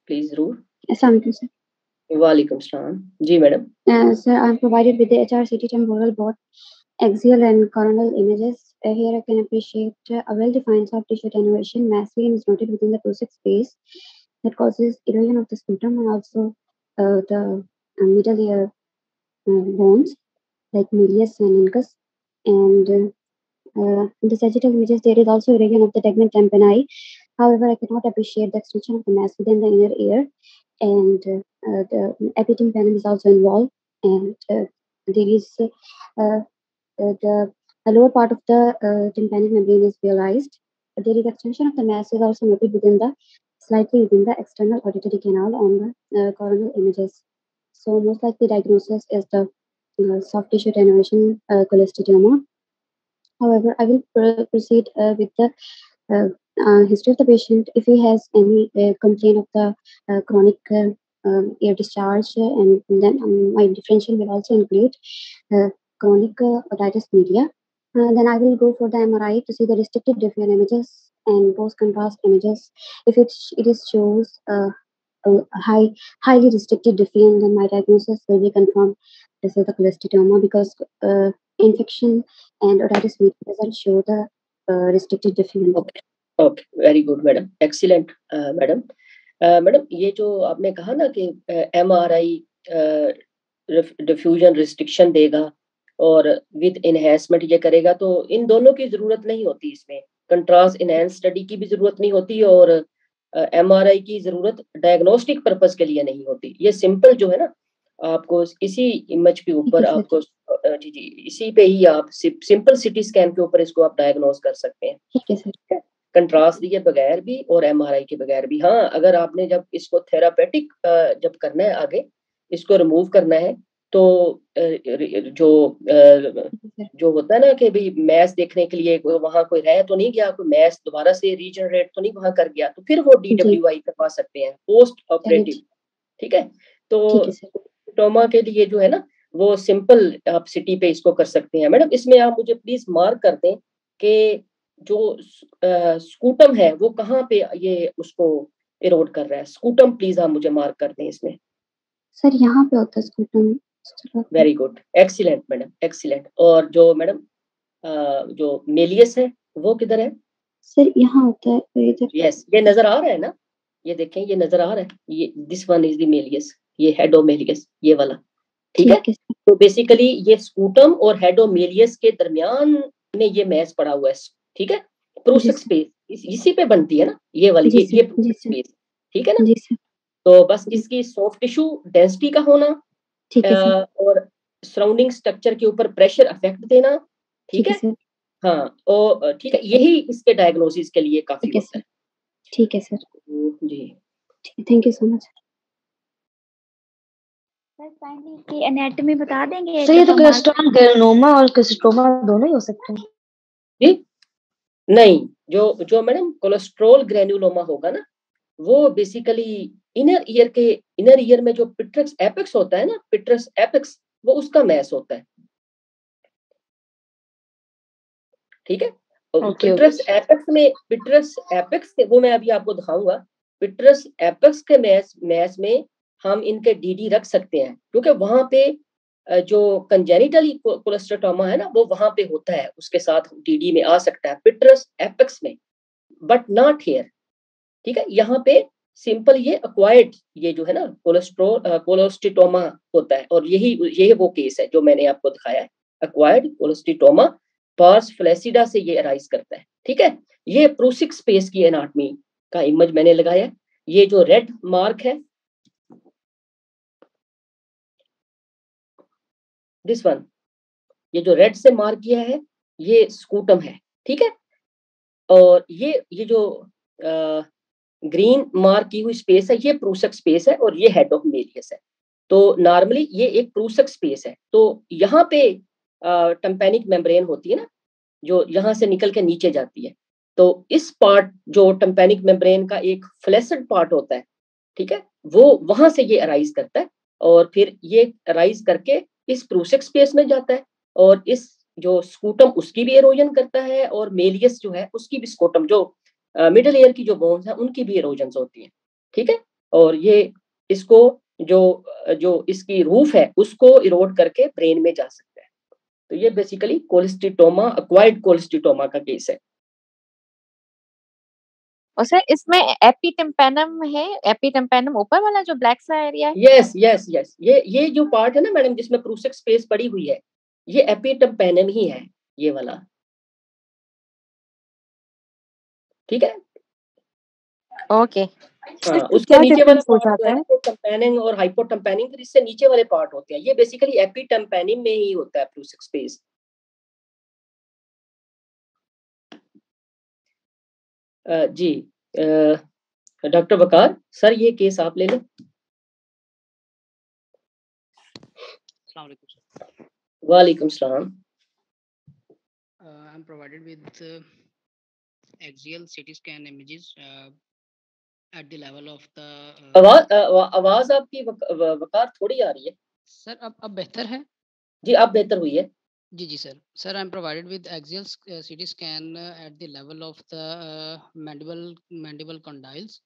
Please जरूर। अस्सलाम वालेकुम सर। वालेकुम सलाम। जी madam. Sir, I'm provided with the HRCT temporal both axial and coronal images. Here I can appreciate a well-defined soft tissue attenuation. Mass gain is noted within the thoracic space that causes erosion of the sputum and also the middle ear bones like Milius and Incus. And in the sagittal images, there is also erosion of the tegment tympani. However, I cannot appreciate the extension of the mass within the inner ear, and the epitympanum is also involved, and there is the lower part of the tympanic membrane is realized. There is extension of the mass is also noted within the slightly within the external auditory canal on the coronal images. So most likely diagnosis is the soft tissue attenuation cholesteatoma. However, I will proceed with the history of the patient. If he has any complaint of the chronic ear discharge, and then my differential will also include chronic otitis media. Then I will go for the MRI to see the restricted diffusion images and post contrast images. If it is shows highly restricted diffusion, then my diagnosis will be confirmed. This is the cholesteatoma because infection and otitis media doesn't show the restricted diffusion. Okay okay, very good madam, excellent madam. Madam ये जो आपने कहा ना कि MRI diffusion restriction देगा और with enhancement ये करेगा, तो इन दोनों की जरूरत नहीं होती, इसमें कंट्रास्ट इनहेंस स्टडी की भी जरूरत नहीं होती और MRI की जरूरत डायग्नोस्टिक पर्पस के लिए नहीं होती। ये सिंपल जो है ना, आपको इसी इमेज के ऊपर आपको जी जी इसी पे ही आप सिंपल सिटी स्कैन के ऊपर इसको आप डायग्नोस कर सकते हैं। ठीक है सर। कंट्रास्ट दिए बगैर भी और MRI के बगैर भी। हाँ, अगर आपने जब इसको थेरापेटिक जब करना है, आगे इसको रिमूव करना है, तो जो होता है ना कि भाई मैस देखने के लिए वहां कोई रह तो नहीं गया, कोई मैस दोबारा से रीजनरेट तो नहीं वहां कर गया, तो फिर वो DWI करवा सकते हैं पोस्ट ऑपरेटिव। ठीक है, तो टोमा के लिए जो है ना वो सिंपल आप सिटी पे इसको कर सकते हैं। मैडम इसमें आप मुझे प्लीज मार्क कर दें कि जो स्कूटम है वो कहाँ पे ये उसको इरोड कर रहा है। स्कूटम प्लीज आप मुझे मार्क कर दें इसमें। सर यहाँ पे होता है Scutum. Very good, excellent madam, excellent. और जो मैडम जो मेलियस है वो किधर है? सर यहाँ होता है इधर। यस, ये नजर आ रहा है ना, ये देखें, ये नजर आ रहा है, ये this one is the malleus, ये हेडोमेलियस, ये वाला। ठीक है, तो बेसिकली ये स्कूटम और हेडोमेलियस के दरमियान में ये मैस पड़ा हुआ है। ठीक है, प्रूसिक स्पेस इसी पे बनती है ना ये वाली, ये प्रूसिक स्पेस। ठीक है ना, तो बस इसकी सॉफ्ट टिश्यू डेंसिटी का होना और सराउंडिंग स्ट्रक्चर के ऊपर प्रेशर इफेक्ट देना। ठीक है, हाँ, और ठीक है, यही इसके डायग्नोसिस के लिए काफी होता है। ठीक है sir ji, thank you so much. Sir kindly इसकी एनाटॉमी बता देंगे? सर ये तो कोलेस्ट्रॉल ग्रेनुलोमा और कोलेस्ट्रोमा दोनों ही हो सकते हैं जी? नहीं, जो मैडम कोलेस्ट्रॉल ग्रेनुलोमा होगा ना, वो बेसिकली इनर ईयर में जो पिट्रस एपेक्स होता है ना, पिट्रस एपेक्स, वो उसका मैस होता है। ठीक है, पिट्रस एपेक्स के वो मैं अभी आपको दिखाऊंगा। पिट्रस एपेक्स के मैस में हम इनके DD रख सकते हैं, क्योंकि वहां पे जो कंजेनिटली कोलेस्ट्रोमा है ना वो वहां पे होता है, उसके साथ DD में आ सकता है पिट्रस एपेक्स में, बट नॉट हियर। ठीक है, यहाँ पे सिंपल ये अक्वायर्ड ये जो है ना कोलेस्टिटोमा होता है, और यही वो केस है जो मैंने आपको दिखाया है, अक्वायर्ड कोलेस्टिटोमा पार्स फ्लैसिडा से ये अराइज करता है। ठीक है, ये प्रूसिक स्पेस की एनाटॉमी का इमेज मैंने लगाया है। ये जो रेड मार्क है, दिस वन, ये जो रेड से मार्क किया है ये स्कूटम है। ठीक है, और ये जो ग्रीन मार्क की हुई स्पेस है ये प्रूसक स्पेस है, और ये हेड ऑफ मेलियस है। तो नॉर्मली ये एक प्रूसक स्पेस है। तो यहाँ पे टम्पैनिक मेम्ब्रेन होती है ना, जो यहाँ से निकल के नीचे जाती है, तो इस पार्ट जो टम्पैनिक मेम्ब्रेन का एक फ्लैसिड पार्ट होता है, ठीक है, वो वहां से ये अराइज करता है, और फिर ये अराइज करके इस प्रूसिक स्पेस में जाता है, और इस जो स्कूटम उसकी भी एरोजन करता है, और मेलियस जो है उसकी भी स्कूटम जो मिडिल ईयर की जो बोन्स है उनकी भी एरोजन होती है। ठीक है, और ये इसको जो जो इसकी रूफ है उसको इरोड करके ब्रेन में जा सकता है। तो ये बेसिकली कोलेस्टिटोमा, अक्वायर्ड कोलेस्टिटोमा का केस है। और सर इसमें एपिटिम्पैनम है, एपिटिम्पैनम ऊपर वाला जो ब्लैक सा एरिया है? यस यस यस, ये जो पार्ट है ना मैडम जिसमें प्रूसिक स्पेस पड़ी हुई है, ये एपिटिम्पैनम ही है, ये वाला। ठीक है, ओके। हाँ, उसके नीचे वाला पार्ट है हिपोटिम्पैनिक और हाइपोटिम्पैनिक, फिर इससे नीचे वाले पार्ट होते हैं। ये बेसिकली एपिटिम्पैनिक में ही होता है प्रूसिक स्पेस। जी डॉक्टर वकार सर, ये केस आप ले लें। वालेकुम सलाम। I'm provided with axial CT scan images at the level of the आवाज आपकी वकार थोड़ी आ रही है सर। अब बेहतर है? जी, अब बेहतर हुई है। जी sir I'm provided with axial CT scan at the level of the mandible condyles.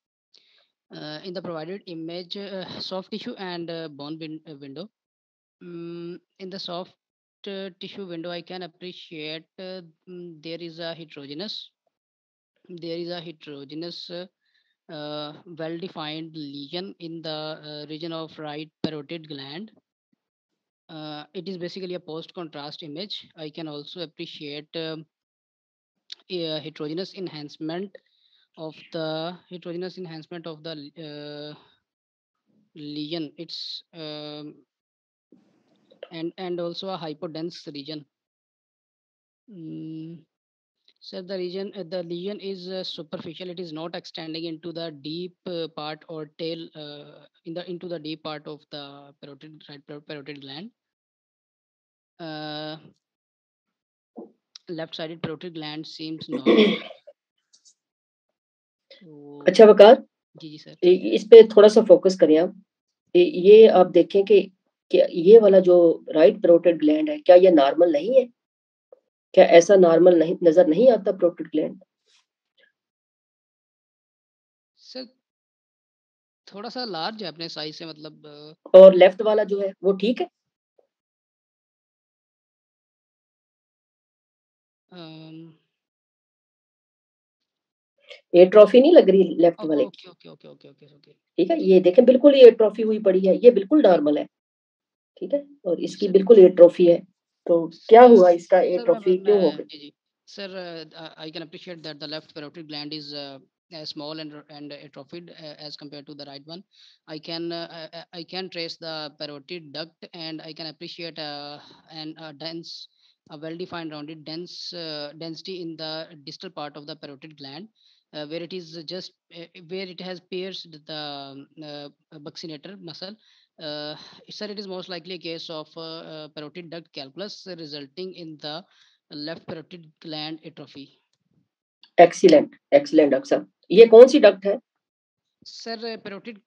In the provided image, soft tissue and bone window. In the soft tissue window, I can appreciate there is a heterogeneous well-defined lesion in the region of right parotid gland. It is basically a post-contrast image. I can also appreciate a heterogeneous enhancement of the lesion. It's and also a hypodense region. So the lesion is superficial. It is not extending into the deep part or tail into the deep part of the parotid gland. Left-sided parotid gland seems normal. अच्छा वकार, जी sir, इस पे थोड़ा सा focus करें आप। ये आप देखें कि ये वाला जो राइट पैरोटिड ग्लैंड है, क्या ये नॉर्मल नहीं है? क्या ऐसा नॉर्मल नहीं नजर नहीं आता पैरोटिड ग्लैंड? सर थोड़ा सा लार्ज है अपने साइज से, मतलब। और लेफ्ट वाला जो है वो ठीक है? एट्रोफी नहीं लग रही लेफ्ट वाले की? ओके। ठीक है, ये देखें बिल्कुल ये एट्रोफी हुई पड़ी है, ये बिल्कुल नॉर्मल है। ठीक है, और इसकी बिल्कुल एट्रोफी है। तो क्या हुआ इसका, एट्रोफी क्यों हो गई? जी sir, I can appreciate that the left parotid gland is small and atrophied as compared to the right one. I can trace the parotid duct, and I can appreciate a well-defined rounded density in the distal part of the parotid gland, where it is just where it has pierced the buccinator muscle. Sir, it is most likely a case of parotid duct calculus resulting in the left parotid gland atrophy. Excellent doctor साहब, ये कौन सी duct है? Sir parotid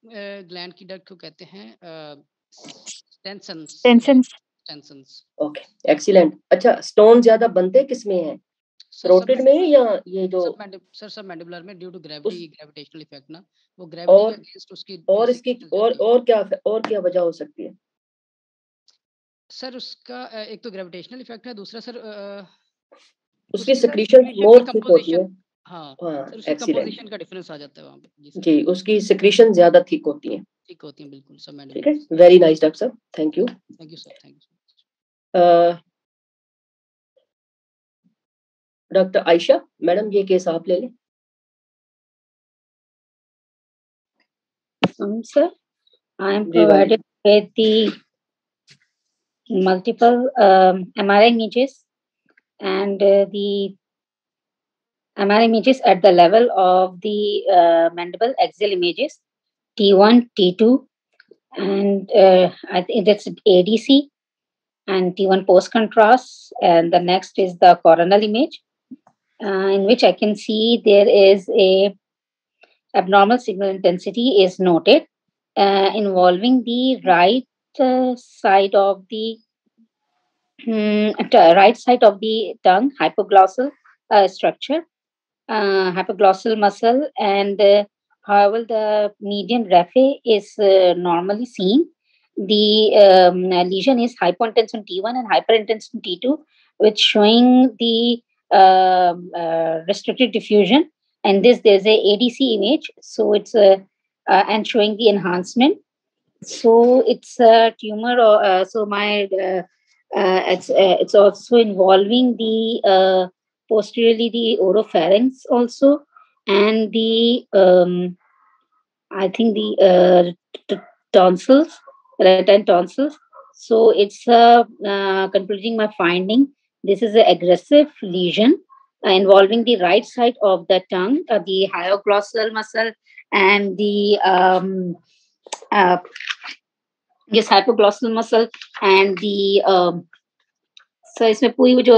gland की duct को कहते हैं Stensen's. Okay, excellent. अच्छा, स्टोन ज्यादा बनते किसमें हैं, पैरोटिड में या ये जो सब मैंडिबुलर में, ड्यू टू ग्रेविटेशनल इफेक्ट ना, वो ग्रेविटी के अगेंस्ट उसकी और इसकी और क्या वजह हो सकती है? सर उसका एक तो ग्रेविटेशनल इफेक्ट है, दूसरा सर उसकी सिक्रीशन मोर थिक होती है। हाँ, उसकी कंपोजिशन का डिफरेंस आ जाता है वहाँ पे। जी, उसकी सिक्रीशन ज्यादा थिक होती है। बिल्कुल सब मैंने। ठीक है, वेरी नाइस डॉक्टर साहब, thank you sir. Doctor Ayesha madam, ये केस आप ले लें। Sir, I am provided with the multiple MRI images and the MRI images at the level of the mandible axial images T1, T2, and I think that's ADC and T1 post contrast, and the next is the coronal image, in which I can see there is a abnormal signal intensity is noted involving the right side of the tongue, hypoglossal structure, hypoglossal muscle, and However, the median raphe is normally seen. The lesion is hypointense on T1 and hyperintense on T2, which showing the restricted diffusion. And this there's a ADC image, so it's and showing the enhancement. So it's a tumor. So my it's also involving the posteriorly the oropharynx also, and the I think the tonsils, right, and tonsils. So it's concluding my finding. This is an aggressive lesion involving the right side of the tongue, the hypoglossal muscle, and the yes, hypoglossal muscle, and the so इसमें पूरी जो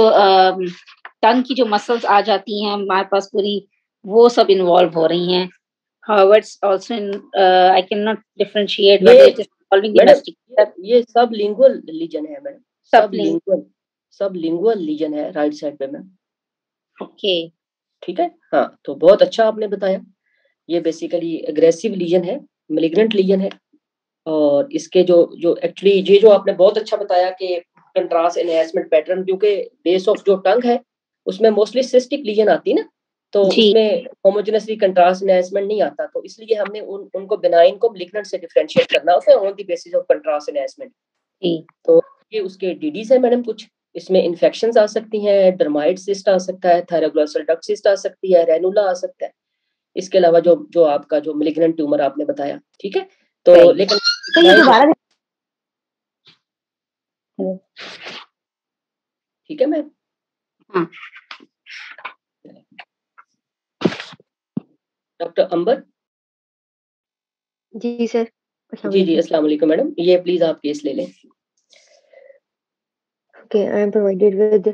टंग की जो muscles आ जाती हैं हमारे पास पूरी, वो सब इन्वॉल्व हो रही हैं. However, it's also in I cannot differentiate whether it is involving the masticator. ये सब लिंगुअल लीजन है मैडम, सब लिंगुअल लीजन है राइट साइड पे मैम. ओके, ठीक है. हाँ, तो बहुत अच्छा आपने बताया. ये बेसिकली एग्रेसिव लीजन है, मैलिग्नेंट लीजन है. और इसके जो एक्चुअली ये जो आपने बहुत अच्छा बताया कि कंट्रास्ट एनहांसमेंट पैटर्न, क्योंकि बेस ऑफ जो टंग है उसमें मोस्टली सिस्टिक लीजन आती है ना, तो उसमें होमोजेनसली कंट्रास्ट एनहांसमेंट नहीं आता. तो इसलिए हमने उनको बिनाइन को मैलिग्नेंट से डिफरेंशिएट करना होता है on the basis of contrast enhancement. तो ये उसके डीडीज है मैडम. कुछ इसमें इन्फेक्शंस आ सकती हैं, डर्माइड सिस्ट आ सकता है, थायरोग्लॉसल डक्ट सिस्ट आ सकती है, रेनुला आ सकता है. इसके अलावा जो आपका जो मैलिग्नेंट ट्यूमर आपने बताया. ठीक है. तो लेकिन ठीक है मैम. हाँ, डॉक्टर अंबर. जी सर. जी अस्सलाम वालेकुम मैडम. ये प्लीज आप केस ले लें. Okay, I am provided with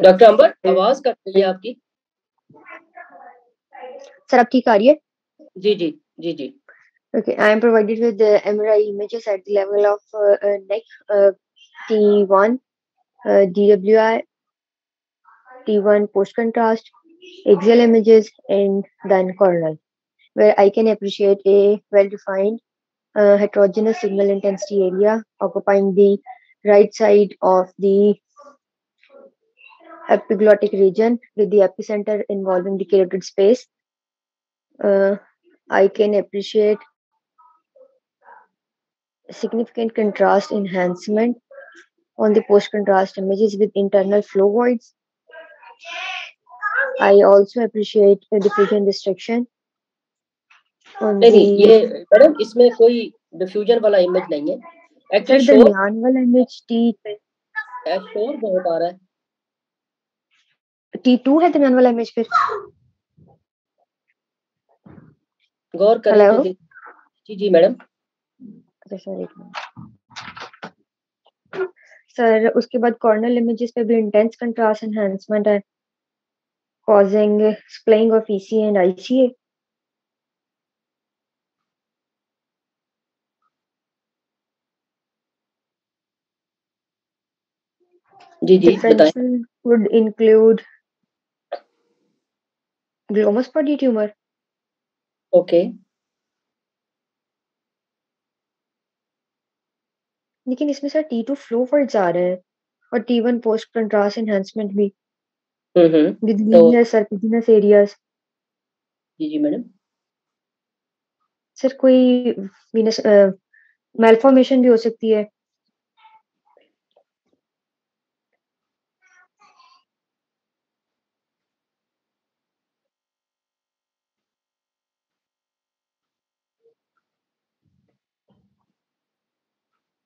doctor Ambar, आवाज कट रही है आपकी. सर अब ठीक आ रही है? जी जी जी जी. Okay, I am provided with the MRI images at the level of neck, T1, DWI, T1 post contrast, axial images, and then coronal, where I can appreciate a well-defined heterogeneous signal intensity area occupying the right side of the epiglottic region with the epicenter involving the carotid space. I can appreciate significant contrast enhancement on the post-contrast images with internal flow voids. I also appreciate a diffusion restriction. नहीं, ये madam इसमें कोई diffusion वाला image नहीं है. Actually दरमियान वाला image शोर बहुत आ रहा है. T2 है दरमियान वाला इमेज. फिर गौर करें तो. जी जी मैडम. सर उसके बाद कॉर्नल इमेजेस पे भी इंटेंस कंट्रास्ट एनहांसमेंट है, causing splaying of ECA and ICA. जी जी बताएं. Would include glomus body tumor. Okay. लेकिन इसमें सर T2 फ्लो वर्ड्स आ रहे हैं और T1 पोस्ट कंट्रास्ट एनहांसमेंट भी with linear serpiginous areas. जी जी मैडम. सर कोई वीनस malformation भी हो सकती है.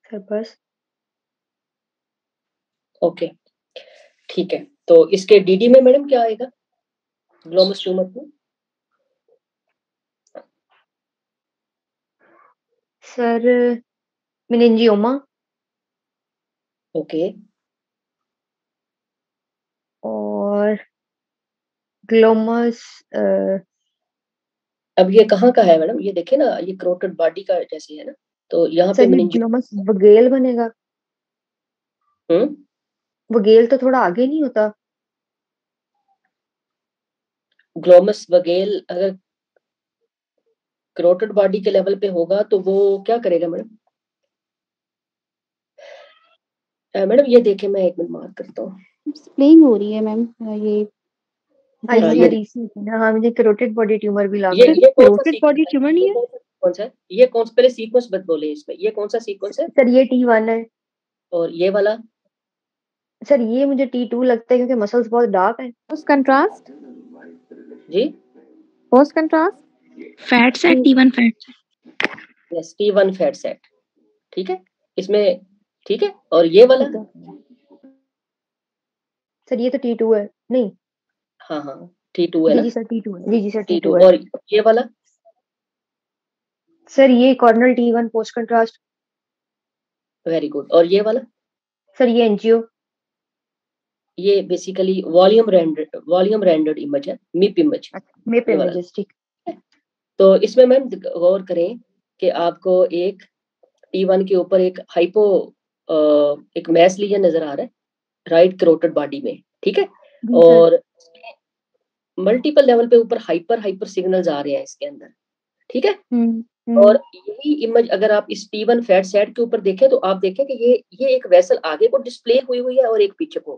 सर बस. ओके ठीक है. तो इसके डीडी में मैडम क्या आएगा ग्लोमस ट्यूमर को? Sir meningioma. ओके. और ग्लोमस. अब ये कहाँ का है मैडम? ये देखिए ना, ये करोटेड बॉडी का जैसे है ना, तो यहाँ पे ग्लोमस वगेल बनेगा. वगेल तो थोड़ा आगे नहीं होता? ग्लोमस वगेल अगर करोटेड बॉडी के लेवल पे होगा तो वो क्या करेगा मैडम? मैडम ये देखें, मैं एक मिनट मार्क करता हूँ। स्प्लेइंग हो रही है मैम ये। हाँ हाँ, ये रीसेंट ना, हाँ मुझे करोटेड बॉडी ट्यूमर भी लग ये रहा है। कौन सा करोटेड बॉडी ट्यूमर नहीं है? कौन सा है ये? कौन सा पहले सीक्वेंस बोले इसमें, ये कौन सा सीक्वेंस है? सर ये T1 है। और ये वाला? सर ये मुझे T2 लगता है क्योंकि मसल्स बहुत डार्क है। पोस्ट कंट्रास्ट, जी post contrast fat sat, T1 fat sat. Yes, T1 fat sat, ठीक है इसमें, ठीक है। और ये वाला? सर ये तो T2 है नहीं? हाँ हाँ T2 है ना? जी सर T2 है। जी सर T2 T2 है। और ये वाला? सर ये Cornell T1 post contrast. Very good. और ये वाला? सर ये एनजीओ। ये बेसिकली वॉल्यूम रेंडर्ड इमेज है, मिप इमेज। मिप इमेजेस, ठीक। तो इसमें मैम गौर करें कि आपको एक T1 के ऊपर एक एक मैस लीजन नजर आ रहा है राइट करोटेड बॉडी में, ठीक है। और मल्टीपल लेवल पे ऊपर हाइपर सिग्नल्स आ रहे हैं इसके अंदर, ठीक है। और यही इमेज अगर आप इस T1 फैट सेट के ऊपर देखें तो आप देखें कि ये एक वेसल आगे को डिस्प्ले हुई है और एक पीछे को,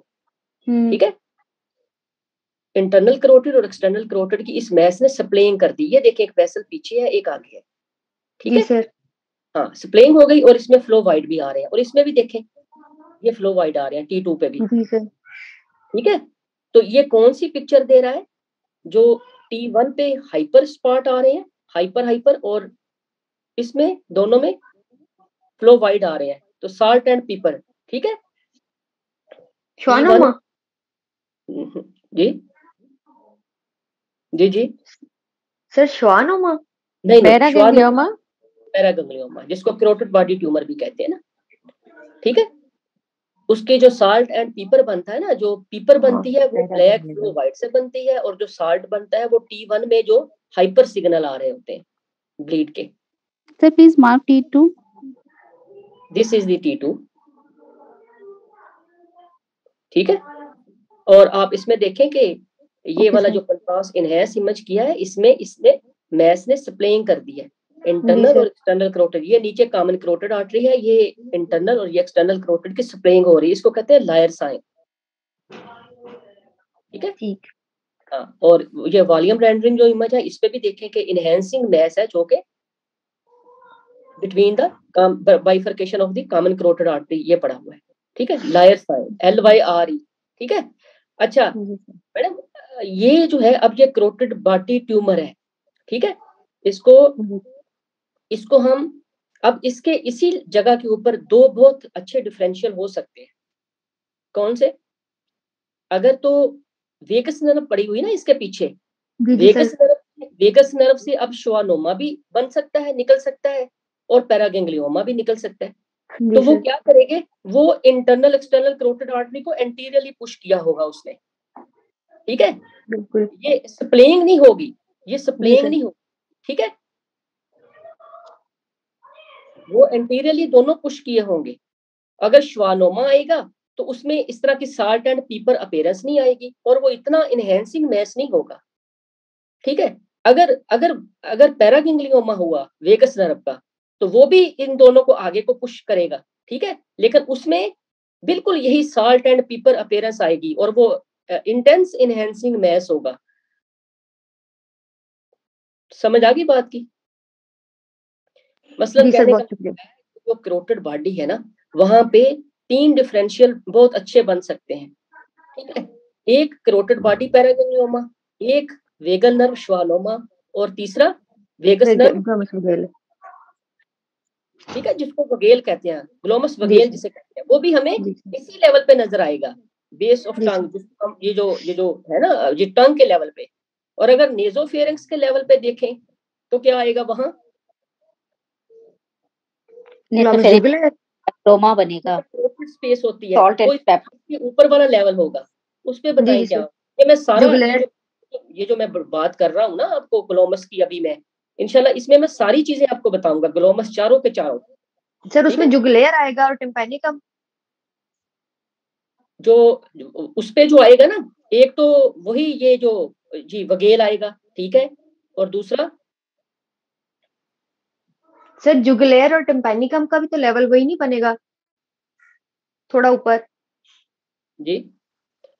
ठीक है। इंटरनल करोटेड और एक्सटर्नल करोटेड की इस मैस ने स्प्लेइंग कर दी। ये देखिए एक वेसल पीछे है, एक आगे है, ठीक है सर। हाँ स्प्लेइंग हो गई। और इसमें फ्लो वाइड भी आ रहे हैं, और इसमें भी देखें ये फ्लो वाइड आ रहे हैं T2 पे भी, जी सर। ठीक है। तो ये कौन सी पिक्चर दे रहा है? जो T1 पे हाइपर स्पॉट आ रहे हैं, हाइपर, और इसमें दोनों में फ्लो वाइड आ रहे हैं, तो साल्ट एंड पीपर, ठीक है। श्वानोमा। जी जी जी सर श्वानोमा नहीं, पैरागैंग्लियोमा, जिसको करोटेड बॉडी ट्यूमर भी कहते हैं ना, ठीक है। उसके जो साल्ट एंड पीपर बनता है ना, जो पीपर बनती है वो ब्लैक फ्लो वाइट से बनती है, और जो साल्ट बनता है वो T1 में जो हाइपर सिग्नल आ रहे होते हैं ब्लीड के। Sir please mark T2। This is the T2, ठीक है। और आप इसमें देखें कि ये वाला जो कंट्रास्ट इनहेंस इमेज किया है, इसमें इसने मैस ने स्प्लेइंग कर दी है इंटरनल और एक्सटर्नल करोटेड। ये नीचे कॉमन करोटेड आर्टरी है, ये इंटरनल और ये एक्सटर्नल करोटेड की स्प्लेइंग हो रही है, इसको कहते हैं लायर साइन, ठीक है। ठीक। हाँ, और ये वॉल्यूम रेंडरिंग जो इमेज है इस पे भी देखें कि इनहेंसिंग मैस है जो कि between the bifurcation of the common carotid artery ये पड़ा हुआ है, ठीक है। लायर साइन LYRE, ठीक है। अच्छा मैडम ये जो है अब ये करोटेड बॉडी ट्यूमर है, ठीक है। इसको हम अब इसके इसी जगह के ऊपर दो बहुत अच्छे डिफरेंशियल हो सकते हैं। कौन से? अगर तो वेगस नर्व पड़ी हुई ना इसके पीछे, वेगस नर्व से अब श्वानोमा भी बन सकता है, निकल सकता है, और पैरागैंग्लियोमा भी निकल सकता है। तो वो क्या करेंगे, वो इंटरनल एक्सटर्नल करोटेड आर्टरी को एंटीरियरली पुश किया होगा उसने, ठीक है। बिल्कुल। ये स्प्लेइंग नहीं होगी, ये स्प्लेइंग नहीं होगी, ठीक है। वो एंटीरियरली दोनों पुश किए होंगे। अगर श्वानोमा आएगा तो उसमें इस तरह की साल्ट एंड पीपर अपीयरेंस नहीं आएगी, और वो इतना इनहेंसिंग मैस नहीं होगा, ठीक है। अगर अगर अगर पैरागैंग्लियोमा हुआ वेगस नर्व का, तो वो भी इन दोनों को आगे को पुश करेगा, ठीक है। लेकिन उसमें बिल्कुल यही साल्ट एंड पीपर अपीयरेंस आएगी, और वो इंटेंस इनहेंसिंग मैस होगा। समझ आ गई बात की? मसलन कहने का जो करोटेड बॉडी है ना, वहां पे 3 डिफरेंशियल बहुत अच्छे बन सकते हैं, ठीक है। एक करोटेड बॉडी पैरागैंग्लियोमा, एक वेगल नर्व श्वानोमा, और तीसरा वेगस नर्व, ठीक है, जिसको वगेल कहते हैं, ग्लोमस वगेल जिसे कहते हैं। वो भी हमें इसी लेवल पे नजर आएगा, बेस ऑफ टंग, जिसको हम ये जो है ना ये टंग के लेवल पे। और अगर नेजोफेरिंक्स के लेवल पे देखें तो क्या आएगा वहां? रोमा बनेगा, स्पेस होती है, कोई ऊपर वाला लेवल होगा, उस पे बताएं क्या। ये मैं सारा ये जो मैं बात कर रहा हूँ ना आपको ग्लोमस की, अभी मैं इंशाल्लाह इसमें मैं सारी चीजें आपको बताऊंगा, ग्लोमस चारों के चारों। सर उसमें जुगलेयर आएगा और टिम्पैनिकम। जो उस पे जो आएगा ना, एक तो वही ये जो जी वगेल आएगा, ठीक है, और दूसरा सर जुगलेर और टिम्पैनिकम का भी तो लेवल वही नहीं बनेगा, थोड़ा ऊपर? जी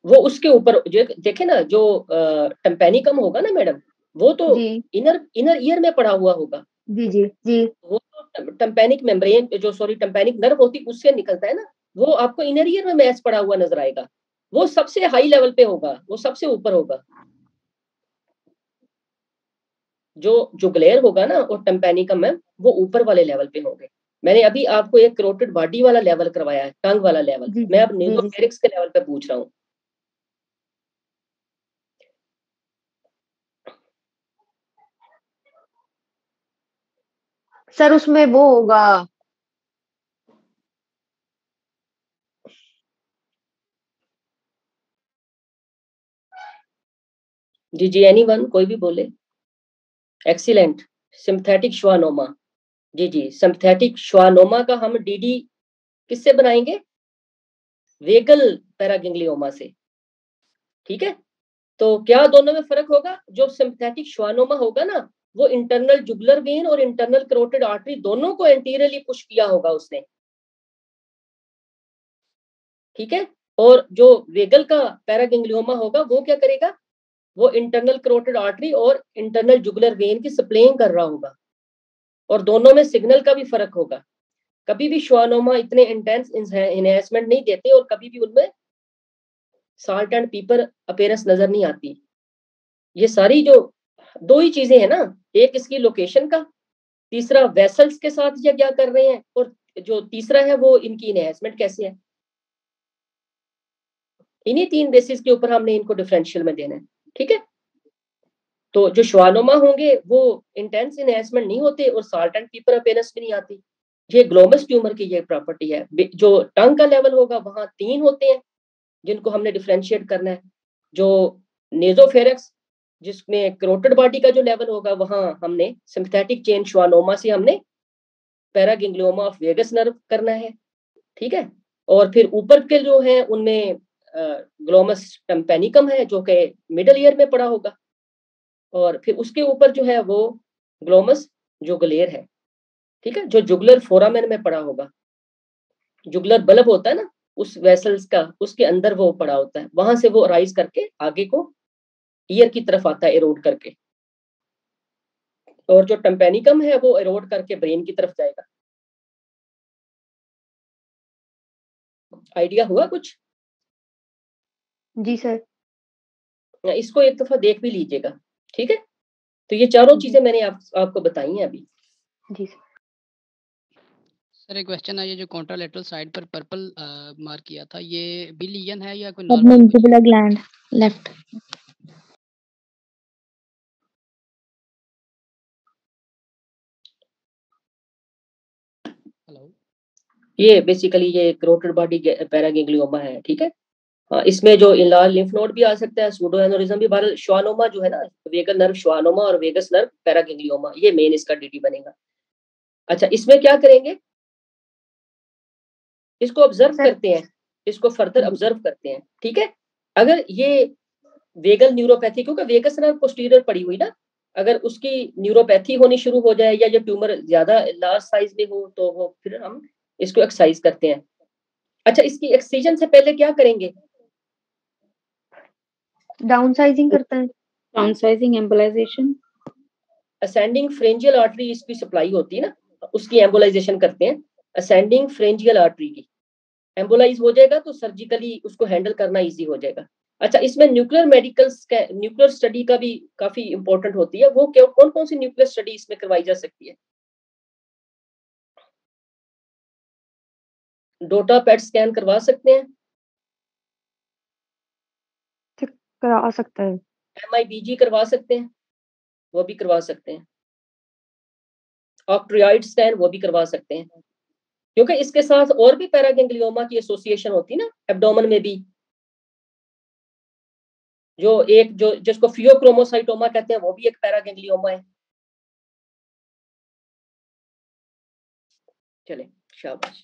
वो उसके ऊपर जो देखे ना, जो टिम्पैनिकम होगा ना मैडम, वो तो जी इनर ईयर में पड़ा हुआ होगा। जी जी जी वो तो टिम्पैनिक मेम्ब्रेन जो सॉरी टिम्पैनिक नर्व होती उससे निकलता है ना, वो आपको इनर ईयर में मैच पड़ा हुआ नजर आएगा। वो सबसे हाई लेवल पे होगा, वो सबसे ऊपर होगा। जो जुगलेर होगा ना और टिम्पैनिकम है, वो ऊपर वाले लेवल पे होंगे। मैंने अभी आपको एक करोटिड बॉडी वाला लेवल करवाया है, टंग वाला लेवल। जी मैं अब जी जी नेसोफेरिंक्स के लेवल पे पूछ रहा हूँ। सर उसमें वो होगा, जी जी एनीवन, कोई भी बोले। Excellent, synthetic schwannoma. जी जी सिंथेटिक श्वानोमा का हम डीडी किससे बनाएंगे? वेगल पैरागिंग्लियोमा से, ठीक है। तो क्या दोनों में फर्क होगा? जो सिंथेटिक श्वानोमा होगा ना, वो इंटरनल जुगुलर वेन और इंटरनल करोटिड आर्टरी दोनों को एंटीरियरली पुश किया होगा उसने, ठीक है। और जो वेगल का पैरागिंग्लियोमा होगा वो क्या करेगा? वो इंटरनल करोटिड आर्टरी और इंटरनल जुगुलर वेन की सप्लाइंग कर रहा होगा, और दोनों में सिग्नल का भी फर्क होगा। कभी भी श्वानोमा इतने इंटेंस इनहेंसमेंट नहीं देते और कभी भी उनमें साल्ट एंड पीपर अपीयरेंस नजर नहीं आती। ये सारी जो दो ही चीजें हैं ना, एक इसकी लोकेशन का, तीसरा वेसल्स के साथ ये क्या कर रहे हैं, और जो तीसरा है वो इनकी इनहेंसमेंट कैसे है। इन्हीं तीन बेसिस के ऊपर हमने इनको डिफरेंशियल में देना है, ठीक है। तो जो श्वानोमा होंगे वो इंटेंस इनहेंसमेंट नहीं होते और साल्ट एंड पीपर अपीयरेंस भी नहीं आती। ये ग्लोमस ट्यूमर की ये प्रॉपर्टी है। जो टंग का लेवल होगा वहां 3 होते हैं जिनको हमने डिफरेंशिएट करना है। जो नेजोफेरेक्स जिसमें करोटिड बॉडी का जो लेवल होगा वहां हमने सिंथेटिक चेन श्वानोमा से हमने पैरागिंग्लियोमा ऑफ वेगस नर्व करना है, ठीक है। और फिर ऊपर के जो है उनमें ग्लोमस टिम्पैनिकम है जो कि मिडल ईयर में पड़ा होगा, और फिर उसके ऊपर जो है वो ग्लोमस जुगलेर है, ठीक है, जो जुगलर फोरामेन में पड़ा होगा। जुगलर बल्ब होता है ना उस वेसल्स का, उसके अंदर वो पड़ा होता है, वहां से वो राइज करके आगे को ईयर की तरफ आता है एरोड करके, और जो टिम्पैनिकम है वो एरोड करके ब्रेन की तरफ जाएगा। आइडिया हुआ कुछ? जी सर। इसको एक दफा देख भी लीजिएगा, ठीक है। तो ये चारों चीजें मैंने आपको बताई हैं अभी। जी सर। सर एक क्वेश्चन है, ये जो कॉन्ट्रालेटरल साइड पर पर्पल मार्क किया था, ये बिलियन है या कोई normal Submandibular gland, left. Hello? ये बेसिकली ये करोटिड बॉडी पैरागिंग्लियोमा है, ठीक है। इसमें जो इनलार्ज लिम्फ नोड भी आ सकता है, सूडो एनोरिज्म भी। बहरहाल श्वानोमा जो है ना, वेगल नर्व श्वानोमा और वेगस नर्व पैरागिंग्लियोमा, ये मेन इसका डीडी बनेगा। अच्छा इसमें क्या करेंगे? इसको ऑब्जर्व करते हैं, इसको फर्दर ऑब्जर्व करते हैं, ठीक है। अगर ये वेगल न्यूरोपैथी, क्योंकि वेगस नर्व पोस्टीरियर पड़ी हुई ना, अगर उसकी न्यूरोपैथी होनी शुरू हो जाए या ये ट्यूमर ज्यादा लार्ज साइज में हो तो वो फिर हम इसको एक्सरसाइज करते हैं। अच्छा इसकी एक्ससीजन से पहले क्या करेंगे? डाउन साइजिंग करते हैं। Down sizing, embolisation. Ascending फ्रेंजियल artery इसकी सप्लाई होती है ना, उसकी एम्बोलाइजेशन करते हैं। असेंडिंग फ्रेंजियल आर्टरी की एम्बोलाइज हो जाएगा तो सर्जिकली उसको हैंडल करना इजी हो जाएगा। अच्छा इसमें न्यूक्लियर मेडिकल न्यूक्लियर स्टडी का भी काफी इंपॉर्टेंट होती है। वो कौन कौन सी न्यूक्लियर स्टडी इसमें करवाई जा सकती है? डोटा पेट स्कैन करवा सकते हैं, करा सकता है। MIBG करवा सकते हैं, वो भी करवा सकते हैं। ऑक्ट्रियाइड स्कैन वो भी करवा सकते हैं, क्योंकि इसके साथ और भी पैरागैंग्लियोमा की एसोसिएशन होती है ना एब्डोमेन में भी। जो एक जो जिसको फियोक्रोमोसाइटोमा कहते हैं वो भी एक पैरागैंग्लियोमा है। चले शाबाश।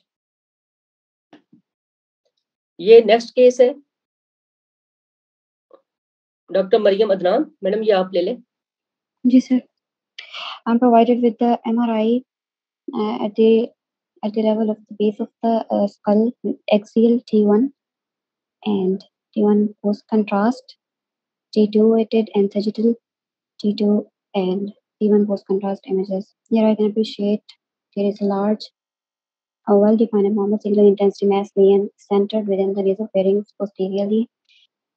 ये नेक्स्ट केस है डॉक्टर मरियम अदनान मैडम, ये आप ले लें। जी sir, I'm provided with the MRI at the level of the base of the skull, axial T1 and T1 post contrast, T2 weighted and sagittal T2 and T1 post contrast images. Here I can appreciate there is a large, a well-defined abnormal single intensity mass lesion centered within the nasopharynx posteriorly,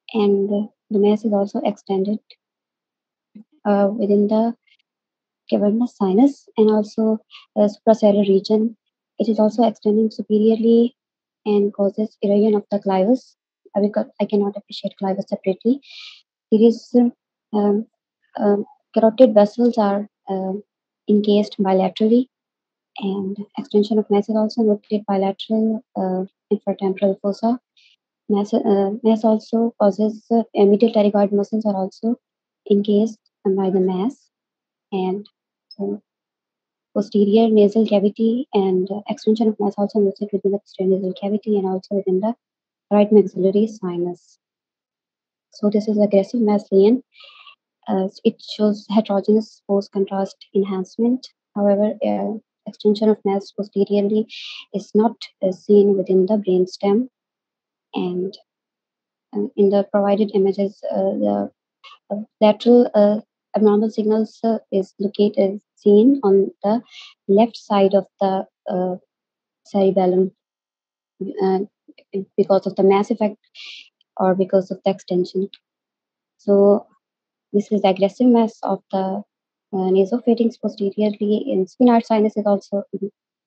and the mass is also extended within the cavernous sinus and also the suprasellar region. It is also extending superiorly and causes erosion of the clivus. Because I cannot appreciate clivus separately. There is um, carotid vessels are encased bilaterally, and extension of mass is also noted bilateral infratemporal fossa. Mass also causes medial pterygoid muscles are also encased by the mass, and posterior nasal cavity and extension of mass also noted within the posterior nasal cavity and also within the right maxillary sinus. So this is aggressive mass lesion. It shows heterogeneous post-contrast enhancement. However, extension of mass posteriorly is not seen within the brainstem, and in the provided images, the lateral abnormal signals is located seen on the left side of the cerebellum uh, because of the mass effect or because of the extension. So this is the aggressive mass of the nasopharynx posteriorly in sphenoid sinus is also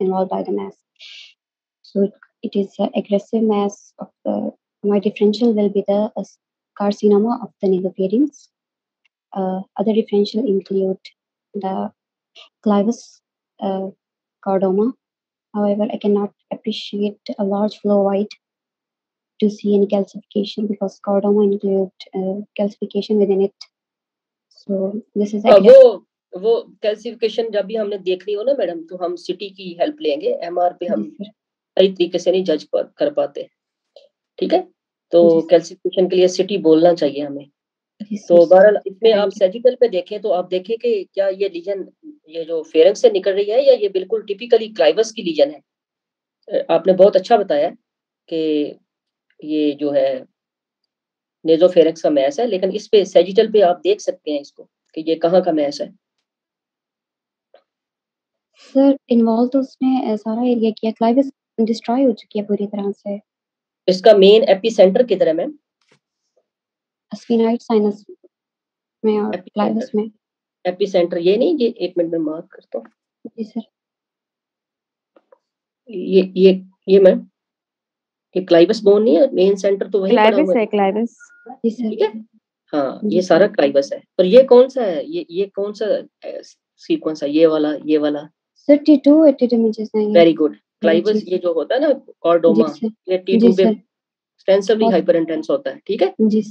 involved by the mass. So it is aggressive mass of the my differential will be the carcinoma of the nasopharynx. Other differential include the clivus chordoma. However, I cannot appreciate a large flow wide to see any calcification because chordoma include calcification within it. So this is वो calcification जब भी हमने देखनी हो ना madam, तो हम city की हेल्प लेंगे, एमआर पे हम सही तरीके से नहीं जज कर पाते, ठीक है? तो कैल्सिफिकेशन के लिए सिटी बोलना चाहिए हमें। तो बहरहाल इसमें आप सैजिटल पे देखें तो आप देखें कि क्या ये लीजन ये जो फेरेंक्स से निकल रही है या ये बिल्कुल टिपिकली क्लाइवस की लीजन है। आपने बहुत अच्छा बताया कि ये जो है नेजोफेरेंक्स का मैस है, लेकिन इस पे सैजिटल पे आप देख सकते हैं इसको कि ये कहाँ का मैस है। सर इन्वॉल्व तो उसने सारा एरिया किया, क्लाइवस डिस्ट्रॉय हो चुकी है पूरी तरह से। इसका मेन एपिसेंटर किधर है मैम? स्फीनॉइड साइनस में और क्लाइवस में। एपिसेंटर ये नहीं, ये एक मिनट में मार्क करता हूँ। जी सर। ये मैम ये क्लाइवस बोन नहीं है, मेन सेंटर तो वही पड़ा हुआ है। क्लाइवस जी सर। ठीक है, हाँ ये सारा क्लाइवस है। और ये कौन सा है? ये कौन सा सीक्वेंस है? ये वाला सर T2 एटेड इमेजेस हैं। Very good. क्लाइवस ये जो होता है ना कॉर्डोमा, ये T2 पे एक्सटेंसिवली हाइपर इंटेंस होता है, ठीक है? This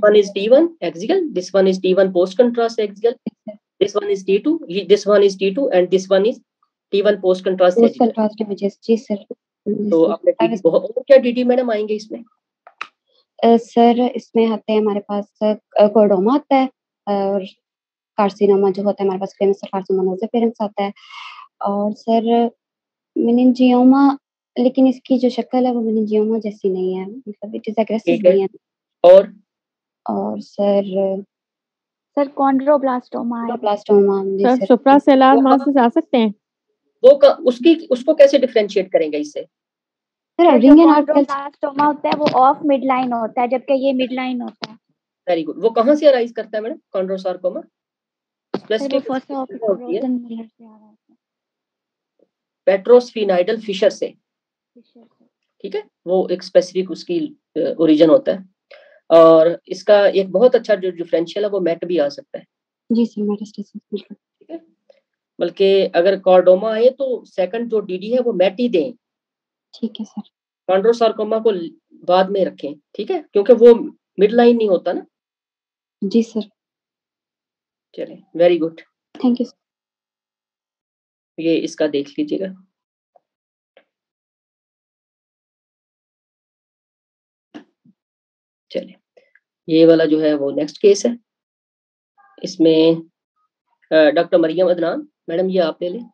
one is T1 axial, this one is T1 post contrast axial, this one is T2, this one is T2 and this one is T1 post contrast images। Ji sir. तो आपने DD बहुत, और क्या DD madam आएंगे इसमें? Sir इसमें आते हैं हमारे पास कोर्डोमा आता है और कार्सिनोमा जो होता है हमारे पास स्क्वेमस सेल कार्सिनोमा नोज़ोफेरेंक्स आता है, और सर मेनिंजियोमा, लेकिन इसकी जो शक्ल है वो मेनिंजियोमा जैसी नहीं है, मतलब इट इज एग्रेसिव नहीं है। और सर कॉन्ड्रोब्लास्टोमा है। जी सर। सुप्रासेलर मासेस आ सकते हैं वो उसको कैसे डिफरेंशिएट करेंगे इससे? सर कॉन्ड्रोब्लास्टोमा होता है वो ऑफ मिड लाइन होता है, जबकि ये मिड लाइन होता है। Very good. वो कहाँ से अराइज करता है मैडम कॉन्ड्रोसार्कोमा? पेट्रोस्फिनाइडल फिशर से, ठीक है, वो एक स्पेसिफिक उसकी ओरिजिन होता है। और इसका एक बहुत अच्छा जो डिफरेंशियल है वो मेट भी आ सकता है। जी सर, मेटास्टेसिस, ठीक है, बल्कि अगर कॉर्डोमा आए तो सेकंड जो डीडी है वो मेट ही दें। ठीक है सर। कॉन्ड्रोसार्कोमा को बाद में रखें, ठीक है, क्योंकि वो मिड लाइन नहीं होता ना। जी सर। चलिए, वेरी गुड, थैंक यू। ये इसका देख लीजिएगा। चलिए, ये वाला जो है वो नेक्स्ट केस है। इसमें डॉक्टर मरियम अदनान मैडम, ये आप ले लें।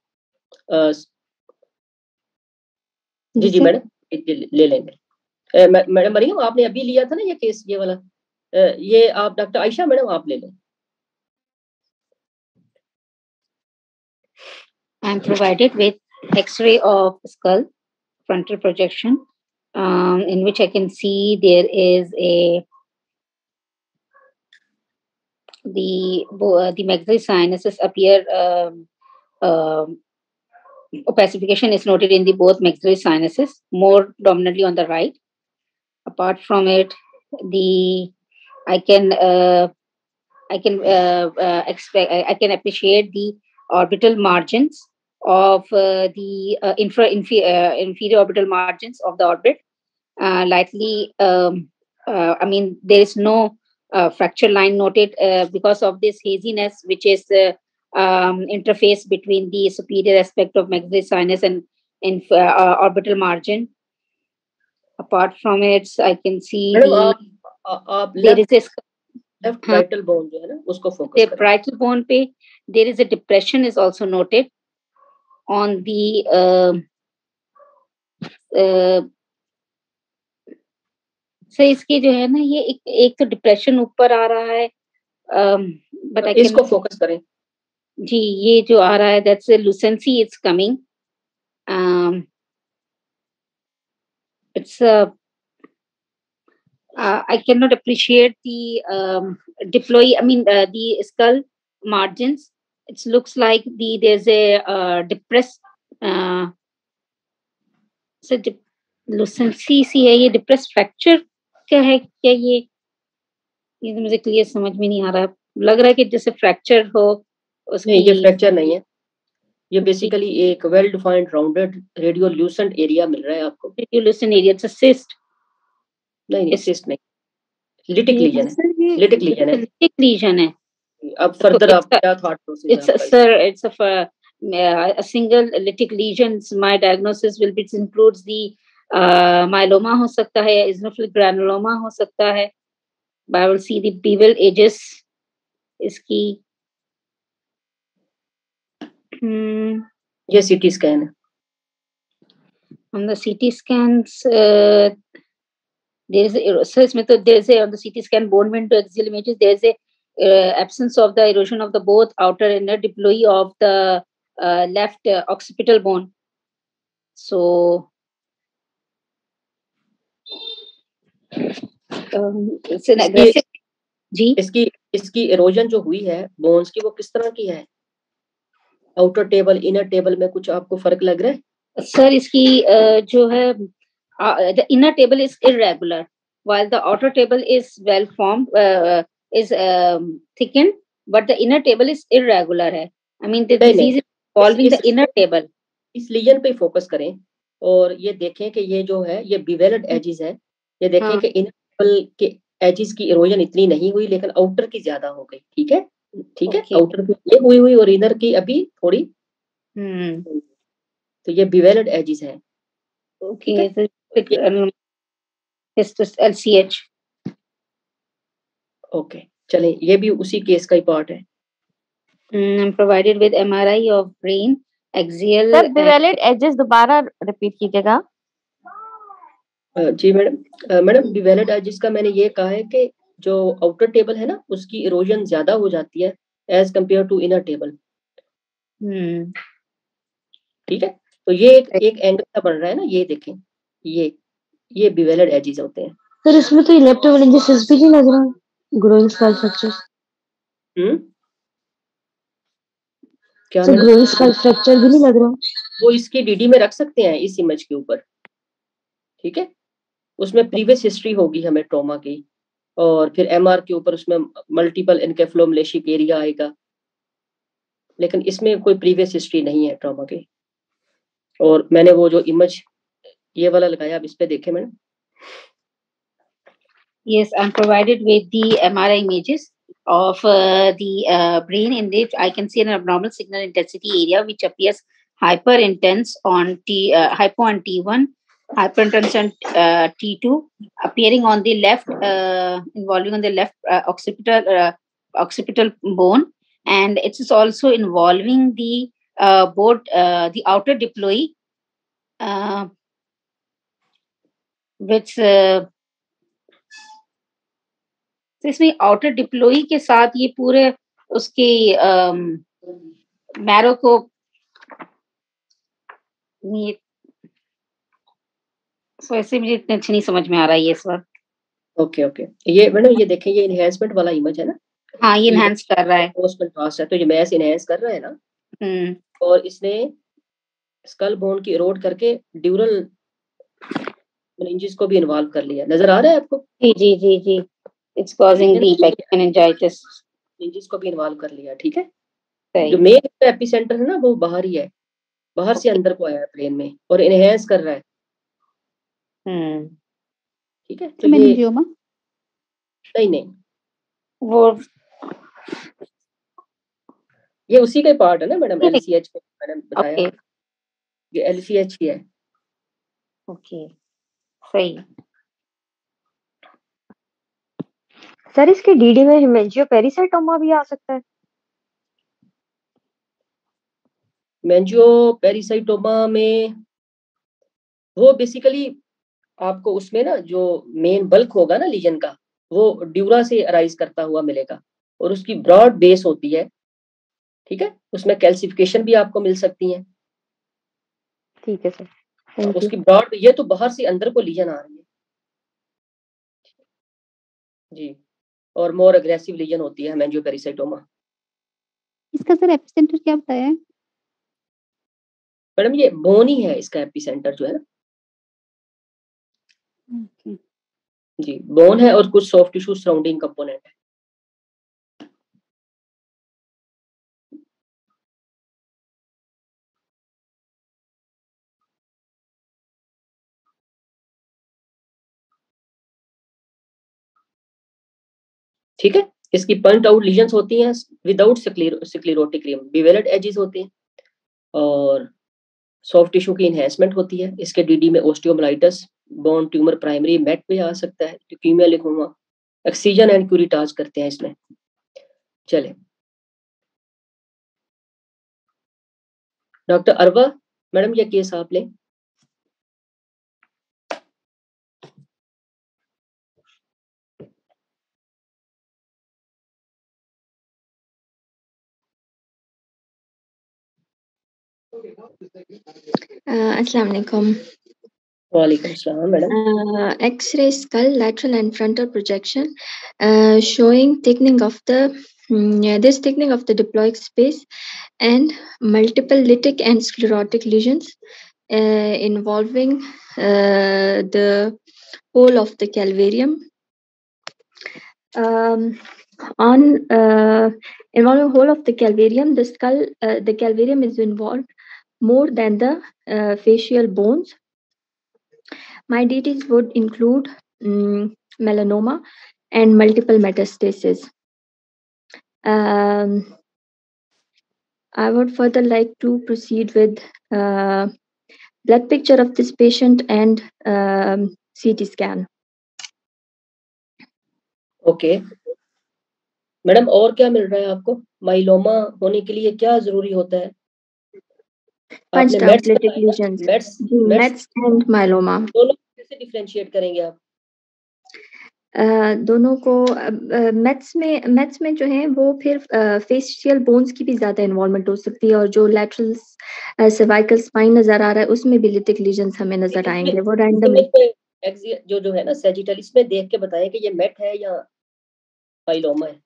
जी जी मैडम, ले लेंगे। मैडम मरियम, आपने अभी लिया था ना ये केस, ये वाला, ये आप डॉक्टर आयशा मैडम आप ले लें। I am provided with X-ray of skull frontal projection, in which I can see there is the maxillary sinuses appear. Opacification is noted in the both maxillary sinuses, more dominantly on the right. Apart from it, I can appreciate the orbital margins of the inferior orbital margins of the orbit. Lightly, I mean, there is no fracture line noted because of this haziness, which is interface between the superior aspect of maxillary sinus and orbital margin. Apart from it, I can see there is a left parietal bone जो है ना उसको focus the करें। parietal bone पे there is a depression is also noted on the से इसके जो है ना ये एक तो डिप्रेशन ऊपर आ रहा है, बट आई इसको फोकस करें जी। ये जो आ रहा है that's a lucency is coming. It's I cannot appreciate the diploid. I mean the skull margins. It looks like there's a depressed lucency सी है। ये depressed fracture क्या है? क्या ये तो मुझे क्लियर समझ में नहीं आ रहा है। लग रहा है कि जैसे फ्रैक्चर हो। नहीं, ये फ्रैक्चर नहीं है, ये बेसिकली एक वेल डिफाइंड राउंडेड रेडियोल्यूसेंट एरिया मिल रहा है आपको। रेडियोल्यूसेंट एरिया, इट्स अ सिस्ट। नहीं, सिस्ट नहीं, लिटिक लीजन है। लिटिक लीजन है, लिटिक लीजन है। अब फर्दर आप क्या थॉट प्रोसेस है आपका? Sir it's a single lytic lesions. My diagnosis will be includes the myeloma हो सकता है, eosinophilic granuloma हो सकता है, but I will see the bevel edges इसकी। ये सीटी स्कैन है। On the CT scans there is so इसमें तो there is a on the CT scan bone window axial images there is a absence of the erosion of the both outer and inner diploe of the left occipital bone. So it's an aggressive जी। इसकी erosion जो हुई है bones की, वो किस तरह की है? आउटर टेबल इनर टेबल में कुछ आपको फर्क लग रहा है? सर इसकी जो है the inner table is irregular while the outer table is well formed, is thickened, but the inner table is irregular है। I mean the disease is involving the inner table। इस लीजन पे focus करें और ये देखें कि ये जो है ये बिवेल्ड एजेस है। ये देखें कि इनर टेबल के एजेस की इरोजन इतनी नहीं हुई लेकिन आउटर की ज्यादा हो गई। ठीक है, ठीक है, आउटर की ये हुई और इनर की अभी थोड़ी। तो ये बिवेल्ड एजेस है। Okay, LCH। ओके, चलें, ये भी उसी केस का ही पार्ट है। Provided with MRI of brain axial. Sir bevelled edges दोबारा रिपीट कीजिएगा। जी मैडम। मैडम बिवेलेड एजेस का मैंने ये कहा है कि जो आउटर टेबल है ना उसकी इरोजन ज्यादा हो जाती है as compare to inner table. ठीक है, तो ये एक एंगल का बन रहा है ना, ये देखें, ये बिवेलेड एजेस होते हैं। सर इसमें तो इलेक्ट्रोवेलेंजिस भी नहीं लग रहा, ग्रोइंग स्कल फ्रैक्चर। क्या सर ग्रोइंग स्कल फ्रैक्चर भी नहीं लग रहा? वो इसकी डीडी में रख सकते हैं इस इमेज के ऊपर। ठीक है, उसमें प्रीवियस हिस्ट्री होगी हमें ट्रॉमा की, और फिर एमआर के ऊपर उसमें मल्टीपल एनकेफलोमलेशिक एरिया आएगा, लेकिन इसमें कोई प्रीवियस हिस्ट्री नहीं है ट्रॉमा की। और मैंने वो जो इमेज ये वाला लगाया, अब इस पे देखें madam. Yes, I'm provided with the MRI images of the brain in which I can see an abnormal signal intensity area which appears hyper intense on hypo on T1, hypertension T2 appearing on the left, involving on the left occipital bone, and it is also involving the the outer diploe, which इसमें outer diploe के साथ ये पूरे उसके marrow को ऐसे मुझे इतने अच्छे नहीं समझ में आ रहा है ये इस बार। ओके ओके, ये मैडम ये देखें, ये इनहेंसमेंट वाला इमेज है ना। हाँ, ये इनहेंस कर रहा है, पोस्ट कंट्रास्ट है, तो ये मैस इनहेंस कर रहा है ना। और इसने स्कल बोन की इरोड करके ड्यूरल मेनिंजेस को भी इन्वॉल्व कर लिया। नजर आ रहा है आपको? जी जी जी जी, it's causing the meningitis, meninges को भी इन्वॉल्व कर लिया। ठीक है, जो मेन एपिसेंटर है ना वो बाहर ही है, बाहर से अंदर को आया है ब्रेन में और इनहेंस कर रहा है। ठीक है, तो मेनिंजियोमा नहीं वो ये उसी का पार्ट है ना मैडम, LCH को मैंने बताया, ये LCH ही है। ओके, सही। सर इसके डीडी में हेमेंजियोपेरिसाइटोमा भी आ सकता है? मेंजियोपेरिसाइटोमा में वो बेसिकली आपको उसमें ना जो मेन बल्क होगा ना लीजन का, वो ड्यूरा से अराइज करता हुआ मिलेगा और उसकी ब्रॉड बेस होती है। ठीक है, उसमें कैल्सिफिकेशन भी आपको मिल सकती है। ठीक है सर, उसकी ब्रॉड, ये तो बाहर से अंदर को लीजन आ रही है जी, और मोर अग्रेसिव लीजन होती है मेंजियोपेरिसाइटोमा। इसका सर एपिसेंटर क्या बताया है मैडम? ये बोन ही है इसका एपिसेंटर जो है ना। जी, बोन है और कुछ सॉफ्ट टिश्यू सराउंडिंग कंपोनेंट है। ठीक है, इसकी पॉइंट आउट लीजन्स होती हैं विदाउट स्क्लेरोटिक रिम, बिवेलेट एजेस होते हैं और सॉफ्ट टिश्यू की इन्हेंसमेंट होती है। इसके डीडी में ओस्टियोमाइलिटिस, बोन ट्यूमर प्राइमरी मेट पे आ सकता है, ल्यूकीमिया लिखूंगा, एक्सीजन एंड क्यूरिटाज करते हैं इसमें। चले डॉक्टर अरवा मैडम, ये केस आप लें। Assalamu alaikum. वालेकुम सलाम madam. X-ray skull lateral and frontal projection showing thickening of the this thickening of the diploic space and multiple lytic and sclerotic lesions involving the whole of the calvarium. Involving whole of the calvarium, the skull, the calvarium is involved more than the facial bones. My DTs would include melanoma and multiple metastases. I would further like to proceed with blood picture of this patient and CT scan. Okay madam, और क्या मिल रहा है आपको? Myeloma होने के लिए क्या जरूरी होता है? Punched out lytic lesions. Mets and myeloma. दोनों कैसे डिफरेंशिएट करेंगे आप? दोनों को मेट्स में जो है वो फिर फेशियल बोन्स की भी ज्यादा इन्वॉल्वमेंट हो सकती है और जो लैटरल सर्वाइकल स्पाइन नजर आ रहा है उसमें भी लिटिक लीजन्स हमें नजर आएंगे। वो रैंडमली जो है ना सैजिटलिस में देख के बताएं कि ये मेट है या माइलोमा है।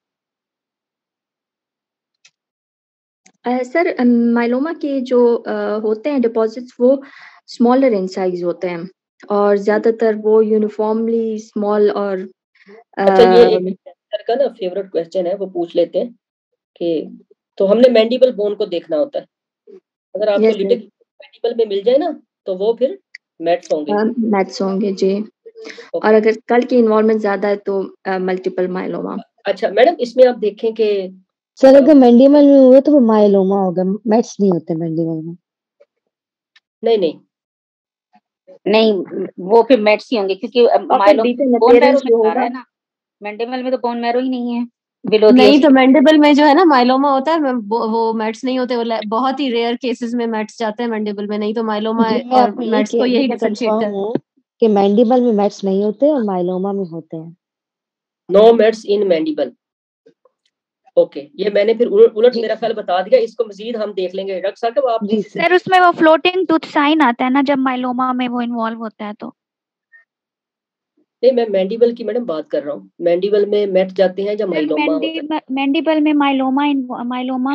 सर माइलोमा के जो होते हैं डिपॉजिट्स वो स्मॉलर इन साइज होते हैं और ज्यादातर वो यूनिफॉर्मली स्मॉल और अच्छा, ये एक का ना फेवरेट क्वेश्चन है, वो पूछ लेते हैं कि तो हमने मैंडिबल बोन को देखना होता है, अगर आपको लिटिक मैंडिबल में मिल जाए ना तो वो फिर मेट्स होंगे जी। और अगर स्कल की इन्वॉल्वमेंट ज्यादा है तो मल्टीपल माइलोमा। अच्छा मैडम, इसमें आप देखें कि सर अगर मैंडिबल में हुए तो वो माइलोमा होगा, मेट्स नहीं होते मैंडिबल में। नहीं नहीं, वो फिर मेट्स ही होंगे क्योंकि बोन मैरो में आ रहा है ना, मैंडिबल में तो बोन मैरो ही नहीं है। नहीं तो मैंडिबल में जो है ना माइलोमा होता है, वो मेट्स नहीं होते, वो बहुत ही रेयर केसेस में मेट्स जाते हैं मैंडिबल में, नहीं तो माइलोमा और मेट्स को यही डिफरेंशिएट करता है कि मैंडिबल में मेट्स नहीं होते और माइलोमा में होते हैं। नो मेट्स इन मैंडिबल। ओके, ये मैंने फिर उलट मेरा ख्याल बता दिया, इसको मजीद हम देख लेंगे। डॉक्टर साहब आप सर उसमें वो फ्लोटिंग टूथ साइन आता है ना जब माइलोमा में वो इन्वॉल्व होता है तो? नहीं, मैं मैंडिबल की मैडम बात कर रहा हूँ। मैंडिबल में मेट जाते हैं जब माइलोमा होता है। मैंडिबल में माइलोमा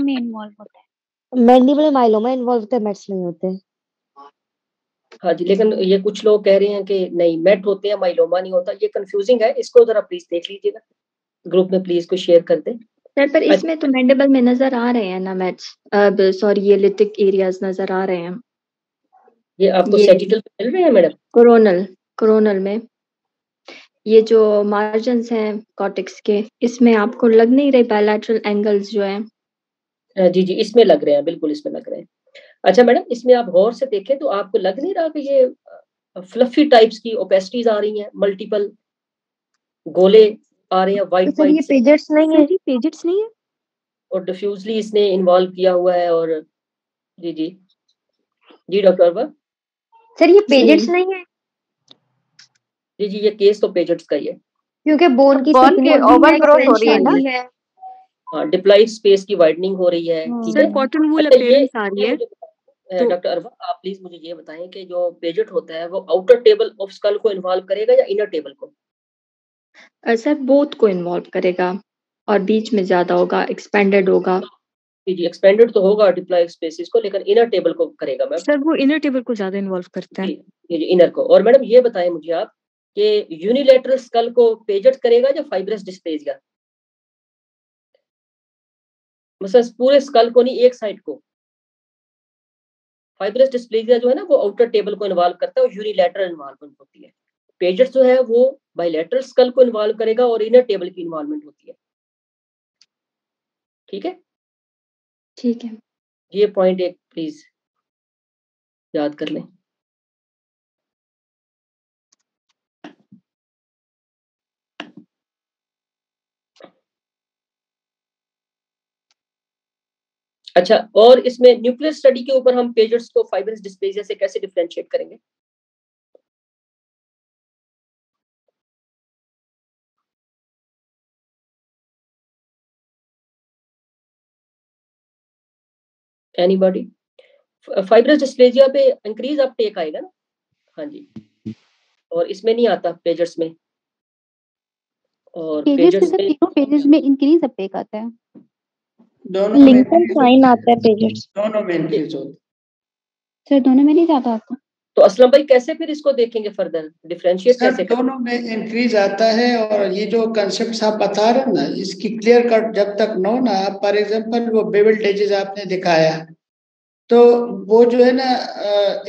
में इन्वॉल्व होता है। मैंडिबल में माइलोमा इन्वॉल्व होता है, मेट्स नहीं होते। हाँ जी, लेकिन ये कुछ लोग कह रहे हैं कि नहीं मेट होते हैं, माइलोमा नहीं होता। ये कंफ्यूजिंग है, इसको जरा प्लीज देख लीजिएगा, ग्रुप में प्लीज को शेयर कर दें। सर पर इसमें तो मैंडिबल में नजर आ रहे हैं ना मेट्स, अब सॉरी ये लिटिक एरियाज नजर आ रहे हैं। ये आपको सेटिटल पे मिल रहे हैं मैडम? कोरोनल में ये जो मार्जिन्स हैं कॉर्टेक्स के, इसमें आपको लग नहीं रहे बायलैटरल एंगल्स जो हैं? जी जी, इसमें लग रहे हैं, बिल्कुल इसमें लग रहे हैं। अच्छा मैडम, इसमें आप गौर से देखें तो आपको लग नहीं रहा कि ये फ्लफी टाइप्स की ओपेसिटीज आ रही हैं, मल्टीपल गोले आ रहे हैं वाइट वाइट। ये पेजेट्स नहीं है? पेजेट्स नहीं है और डिफ्यूजली इसने इन्वॉल्व किया हुआ है। और जी जी जी डॉक्टर अरवा सर ये पेजेट्स नहीं है? जी जी, ये केस तो पेजेट्स का ही है, क्योंकि बोन की ओवर ग्रोथ हो रही है ना। हाँ, डिप्लॉइड स्पेस की वाइडनिंग हो रही है। ठीक है, कॉटन वूल अपीयरेंस आ रही है। डॉक्टर अरवा आप प्लीज मुझे ये बताएं कि जो पेजेट होता है वो आउटर टेबल ऑफ स्कल को इन्वॉल्व करेगा या इनर टेबल को? सर बोथ को इन्वॉल्व करेगा और बीच में ज्यादा होगा, एक्सपेंडेड होगा। जी, एक्सपेंडेड तो होगा डिप्लॉइड स्पेसिस को, लेकिन इनर टेबल को करेगा मैम? सर वो इनर टेबल को ज्यादा इन्वॉल्व करता है। जी इनर को। और मैडम ये बताएं मुझे आप कि यूनिलैटरल स्कल को पेजेट करेगा या फाइब्रस डिस्प्लेजिया? मतलब पूरे स्कल को नहीं, एक साइड को। फाइब्रस डिस्प्लेजिया जो है ना वो आउटर टेबल को इन्वॉल्व करता है और यूनिलैटरल इन्वॉल्वमेंट होती है। पेजेट जो है वो बाइलैटरल स्कल को इन्वॉल्व करेगा और इनर टेबल की इन्वॉल्वमेंट होती है। ठीक है, ठीक है, ये पॉइंट एक प्लीज याद कर लें। अच्छा, और इसमें न्यूक्लियर स्टडी के ऊपर हम पेजेट्स को फाइब्रस डिस्प्लेजिया से कैसे डिफरेंशिएट करेंगे? एनीबॉडी? फाइब्रस डिस्प्लेजिया पे इंक्रीज अपटेक आएगा ना? हाँ जी, और इसमें नहीं आता पेजेट्स में। और पेजेट्स में तीनों पेजेस में इंक्रीज अपटेक आता है, दोनों लिंकन साइन आता है पेजेट्स, दोनों में इंक्रीज होता है सर, दोनों में नहीं ज्यादा आता। तो असलम भाई कैसे फिर इसको देखेंगे फर्दर, डिफरेंशिएट कैसे करें? दोनों में इंक्रीज आता है। और ये जो कंसेप्ट आप बता रहे हैं ना, इसकी क्लियर कट जब तक न हो ना, फॉर एग्जांपल वो बेवल्ड एजेस आपने दिखाया तो वो जो है ना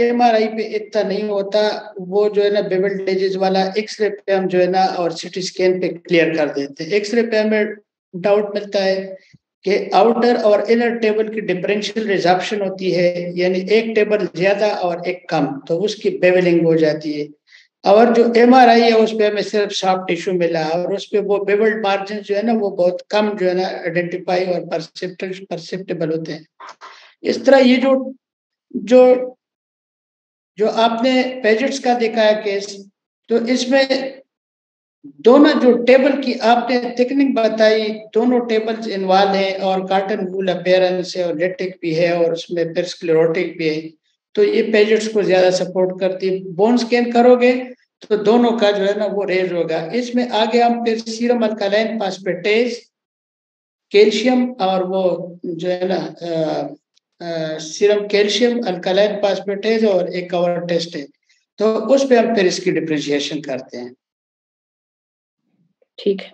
MRI पे इतना नहीं होता, वो जो है ना बेवल्ड एजेस वाला एक्सरे पे हम जो है ना और सिटी स्कैन पे क्लियर कर देते हैं। एक्सरे पे हमें डाउट मिलता है कि आउटर और इनर टेबल की डिफरेंशियल रिजॉर्प्शन होती है, यानी एक टेबल ज्यादा और एक कम, तो उसकी बेवलिंग हो जाती है। और जो MRI है उस पर हमें सिर्फ सॉफ्ट टिश्यू मिला और उस पर वो बेवल्ड मार्जिन जो है ना वो बहुत कम जो है ना आइडेंटिफाई और परसेप्टेबल होते हैं। इस तरह ये जो जो जो आपने पेजेट्स का देखा है केस, तो इसमें दोनों जो टेबल की आपने थिकनिंग बताई, दोनों टेबल्स इन्वॉल्व हैं और कार्टन वूल अपीयरेंस है और लेटिक भी है और उसमें फिर स्क्लेरोटिक भी है, तो ये पेजेट्स को ज्यादा सपोर्ट करती है। बोन स्कैन करोगे तो दोनों का जो है ना वो रेज होगा। इसमें आगे हम फिर सीरम अल्कलाइन फास्फेटेज, कैल्शियम और वो जो है ना सीरम कैल्शियम अल्कलाइन फास्फेटेज और एक और टेस्ट है, तो उस पे हम फिर इसकी डिफरेंशिएशन करते हैं। ठीक है।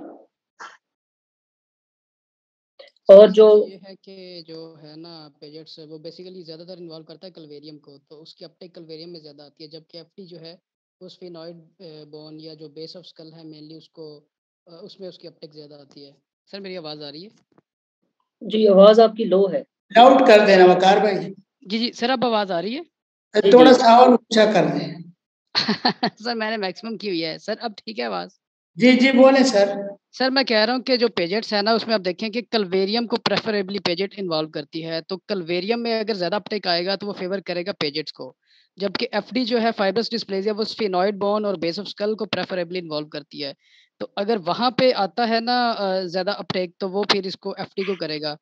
और जो ये है कि जो है ना पेजेट्स वो बेसिकली ज्यादातर इन्वॉल्व करता है कल्वेरियम को, तो उसकी अपटेक कल्वेरियम में ज्यादा आती है, जबकि एफटी जो है वो स्फेनॉइड बोन या जो बेस ऑफ स्कल है मेनली उसको उसमें उसकी अपटेक ज्यादा आती है। सर मेरी आवाज आ रही है? जी आवाज आपकी लो है, लाउड कर देना वकार भाई। जी जी सर, अब आवाज आ रही है? थोड़ा सा और ऊंचा कर दें। सर मैंने मैक्सिमम की हुई है सर, अब ठीक है आवाज? जी जी बोले सर। सर मैं कह रहा हूँ कि जो पेजेट्स है ना, उसमें आप देखें कि कल्वेरियम को प्रेफरेबली पेजेट इन्वॉल्व करती है, तो कल्वेरियम में अगर ज्यादा अपटेक आएगा तो वो फेवर करेगा पेजेट्स को, जबकि एफडी जो है फाइब्रस डिस्प्लेजिया वो स्फेनॉइड बोन और बेस ऑफ स्कल को प्रेफरेबली इन्वॉल्व करती है। तो अगर वहां पे आता है ना ज्यादा अपटेक, तो वो फिर इसको एफडी को करेगा।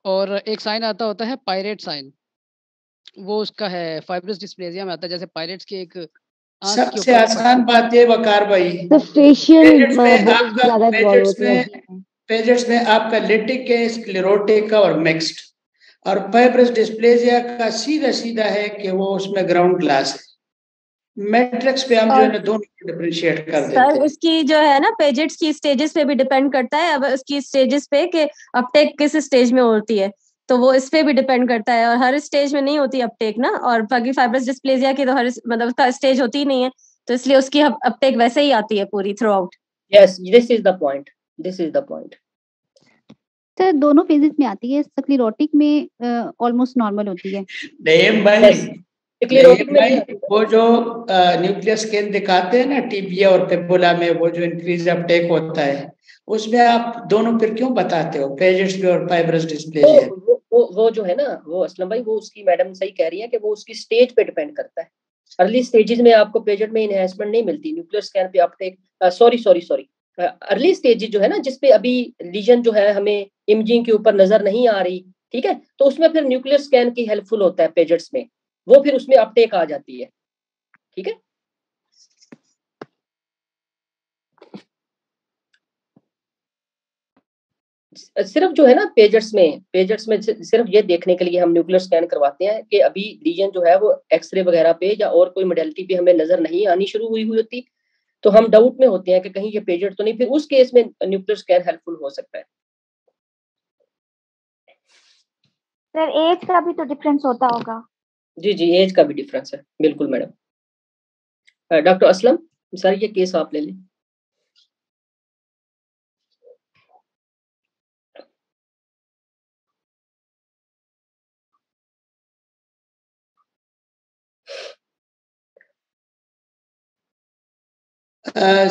और एक साइन आता होता है पायरेट साइन, वो उसका है फाइब्रस डिस्प्लेजिया में आता है, जैसे पायरेट्स की एक आंख के सबसे ऊपर आसान बात ये वकार भाई, तो फेशियल पेजेट्स में बोन्स आपका ज्यादा इन्वॉल्व होती है। पेजेट्स में आपका लिटिक है, स्क्लेरोटिक का और मिक्स्ड, और फाइब्रस डिस्प्लेजिया का सीधा सीधा है कि वो उसमें ग्राउंड ग्लास है। मैट्रिक्स पे हम जो है ना दोनों को डिफरेंशिएट कर देते सर हैं। उसकी जो है ना पेजेट्स की स्टेजेस पे भी डिपेंड करता है, अब उसकी स्टेजेस पे कि अपटेक किस स्टेज में होती है, तो वो इस पे भी डिपेंड करता है, और हर स्टेज में नहीं होती अपटेक ना, और बाकी फाइब्रस डिस्प्लेजिया की तो हर मतलब उसका स्टेज होती ही नहीं है, तो इसलिए उसकी अपटेक वैसे ही आती है पूरी through out. Yes, this is the point, this is the point. Sir दोनों फेजेस में आती है, स्क्लेरोटिक में ऑलमोस्ट नॉर्मल होती है। नईम भाई, नईम भाई वो जो न्यूक्लियस स्कैन दिखाते हैं ना टीबिया और पेबुला में, वो जो इंक्रीज अपटेक होता है, उसमें आप दोनों फिर क्यों बताते हो, पेजेट्स भी और फाइब्रस डिस्प्लेजिया? वो जो है ना, वो असलम भाई, वो उसकी मैडम सही कह रही है कि वो उसकी स्टेज पे डिपेंड करता है। अर्ली स्टेजेस में आपको पेजेट में इनहेंसमेंट नहीं मिलती, न्यूक्लियर स्कैन पे अपटेक, सॉरी अर्ली स्टेजेस जो है ना, जिसपे अभी लीजन जो है हमें इमेजिंग के ऊपर नजर नहीं आ रही, ठीक है, तो उसमें फिर न्यूक्लियर स्कैन की हेल्पफुल होता है पेजेट्स में, वो फिर उसमें अपटेक आ जाती है, ठीक है। सिर्फ जो है ना पेजेट्स में सिर्फ ये देखने के लिए हम न्यूक्लियर स्कैन करवाते हैं कि अभी लीजन जो है वो एक्सरे वगैरह पे या और कोई मोडेलिटी पे हमें नजर नहीं आनी शुरू हुई होती, तो हम डाउट में होते हैं कि कहीं ये पेजेट तो नहीं, फिर उस केस में न्यूक्लियर स्कैन हेल्पफुल हो सकता है। सर एज का भी तो डिफरेंस होता होगा? जी जी, एज का भी डिफरेंस है, बिल्कुल मैडम। डॉक्टर असलम सर, ये केस आप ले लें।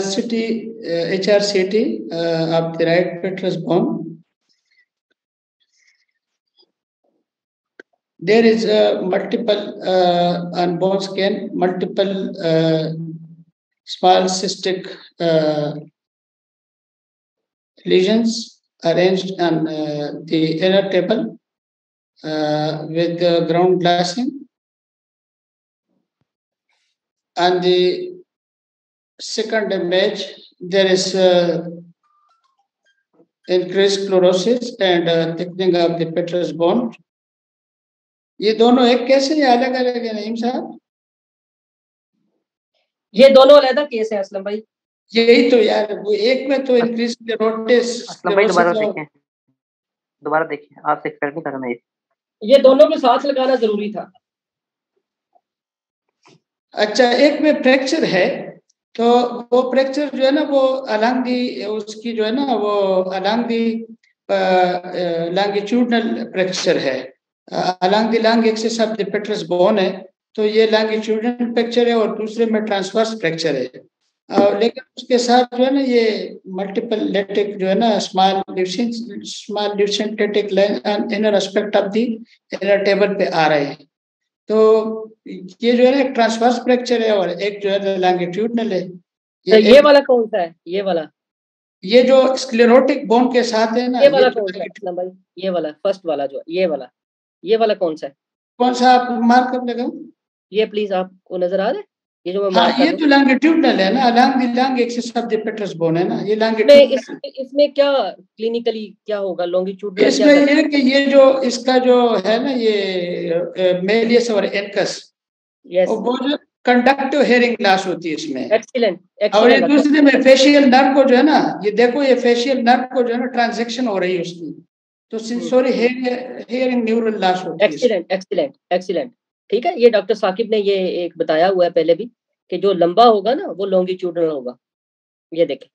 city HRCT of the right petrous bone. There is multiple on bone scan, multiple small cystic lesions arranged on the inner table with ground glassing. On the second image, there is increased chlorosis and thickening of the petrous bone. ये दोनों एक कैसे या अलग अलग है नईम साहब? ये दोनों अलग केस है असलम भाई। यही तो यार, वो एक में तो इंक्रीज क्लेरोटिस, असलम भाई दोबारा देखिए, आपसे एक्सपेक्ट नहीं कर रहा मैं ये दोनों को साथ लगाना जरूरी था। अच्छा, एक में फ्रैक्चर है, तो वो फ्रैक्चर जो है ना वो अलॉन्ग दी, उसकी जो है ना वो अलॉन्ग दी लॉन्गिट्यूडनल फ्रैक्चर है, along the long axis of the पेट्रस bone है, तो ये लॉन्गिट्यूडनल फ्रैक्चर है, और दूसरे में ट्रांसवर्स फ्रैक्चर है। लेकिन उसके साथ जो है ना ये मल्टीपल लेटिक जो है ना small lucent inner aspect of the inner table पे आ रहे हैं, तो ये जो है ना एक ट्रांसवर्स फ्रैक्चर है और एक जो है लॉन्गिट्यूडनल है। ये वाला कौन सा है? ये वाला, ये जो स्क्लेरोटिक बोन के साथ है ना, ये वाला कौन सा है भाई? ये वाला फर्स्ट वाला जो ये वाला कौन सा है? कौन सा आप मार्क कर लगाऊं? ये प्लीज आपको नजर आ रहा है? ये जो मैं हाँ, ये तो लॉन्गिट्यूडनल है ना, along the long axis of the पेट्रस bone है ना, ये लॉन्गिट्यूडनल। इसमें क्या क्लिनिकली क्या होगा लॉन्गिट्यूडनल? इसमें ये कि ये जो इसका जो है ना ये मेलियस और एनकस, वो जो कंडक्टिव हेयरिंग लॉस होती है इसमें। एक्सीलेंट। और ये दूसरे में फेशियल नर्व को जो है ना, ये देखो ये फेशियल नर्व को जो है ना ट्रांजैक्शन हो रही है उसकी, तो सेंसोरी हेयरिंग न्यूरल लॉस होती है। एक्सीलेंट। ठीक है, ये डॉक्टर साकिब ने ये एक बताया हुआ है पहले भी कि जो लंबा होगा ना वो लॉन्गिट्यूडनल होगा। ये देखें,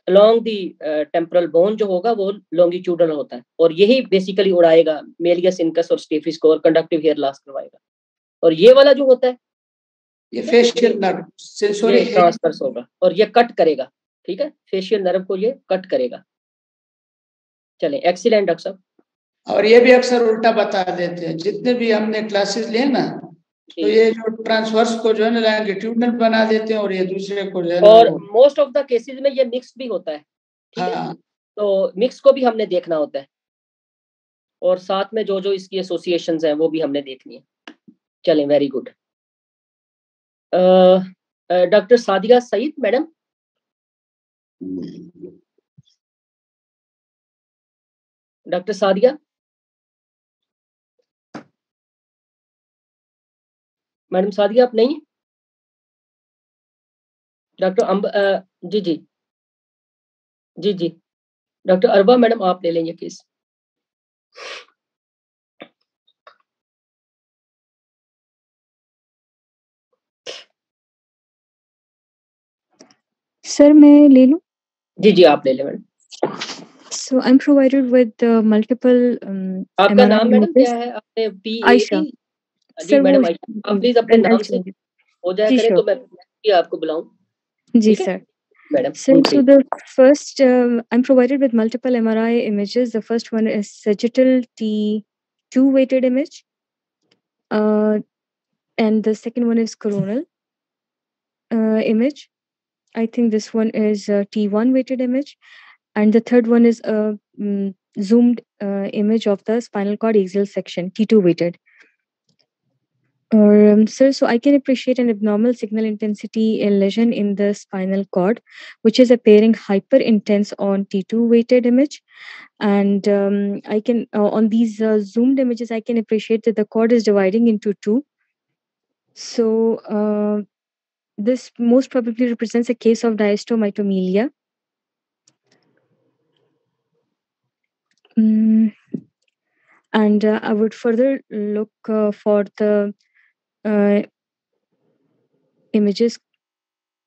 अलोंग दी टेम्पोरल बोन जो होगा वो लॉन्गिट्यूडनल होता है, और यही बेसिकली उड़ाएगा मेलियस इनकस और स्टेफिस को, और कंडक्टिव हेयर लॉस करवाएगा। और ये वाला जो होता है ये फेशियल नर्व सेंसोरी ट्रांसफर्स होगा और ये कट करेगा, ठीक है, फेशियल नर्व को ये कट करेगा। चलें, एक्सीलेंट डॉक्टर साहब। और ये भी अक्सर उल्टा बता देते हैं, जितने भी हमने क्लासेस लिए ना, तो ये जो ट्रांसवर्स को जो है ना लैंगिट्यूडनल बना देते हैं और ये दूसरे को जो है ना, और मोस्ट ऑफ द केसेस में ये मिक्स भी होता है, ठीक है, तो मिक्स को भी हमने देखना होता है और साथ में जो जो इसकी एसोसिएशंस हैं वो भी हमने देखनी है। चलें, very good. Doctor Sadia Saeed madam. Doctor Sadia madam, Sadia आप नहीं है? डॉक्टर जी जी जी जी, डॉक्टर अरबा मैडम आप ले लेंगे केस। सर मैं ले लूं? जी जी आप ले लें madam. So I'm provided with multiple आपका MRI नाम मैडम images. क्या है? आपने आयशा। जी सर मैडम वो आयशा, आप प्लीज अपने नाम से हो जाया जी करें sure. तो मैं आपको बुलाऊं। जी sir. Madam Sir, so the first, I'm provided with multiple MRI images. The first one is sagittal T2 weighted image, and the second one is coronal image. I think this one is T1 weighted image, and the third one is a zoomed image of the spinal cord axial section, T2 weighted. Sir, so I can appreciate an abnormal signal intensity lesion in the spinal cord, which is appearing hyper intense on T2 weighted image. And I can, on these zoomed images, I can appreciate that the cord is dividing into two. So this most probably represents a case of diastomitomelia. And I would further look for the images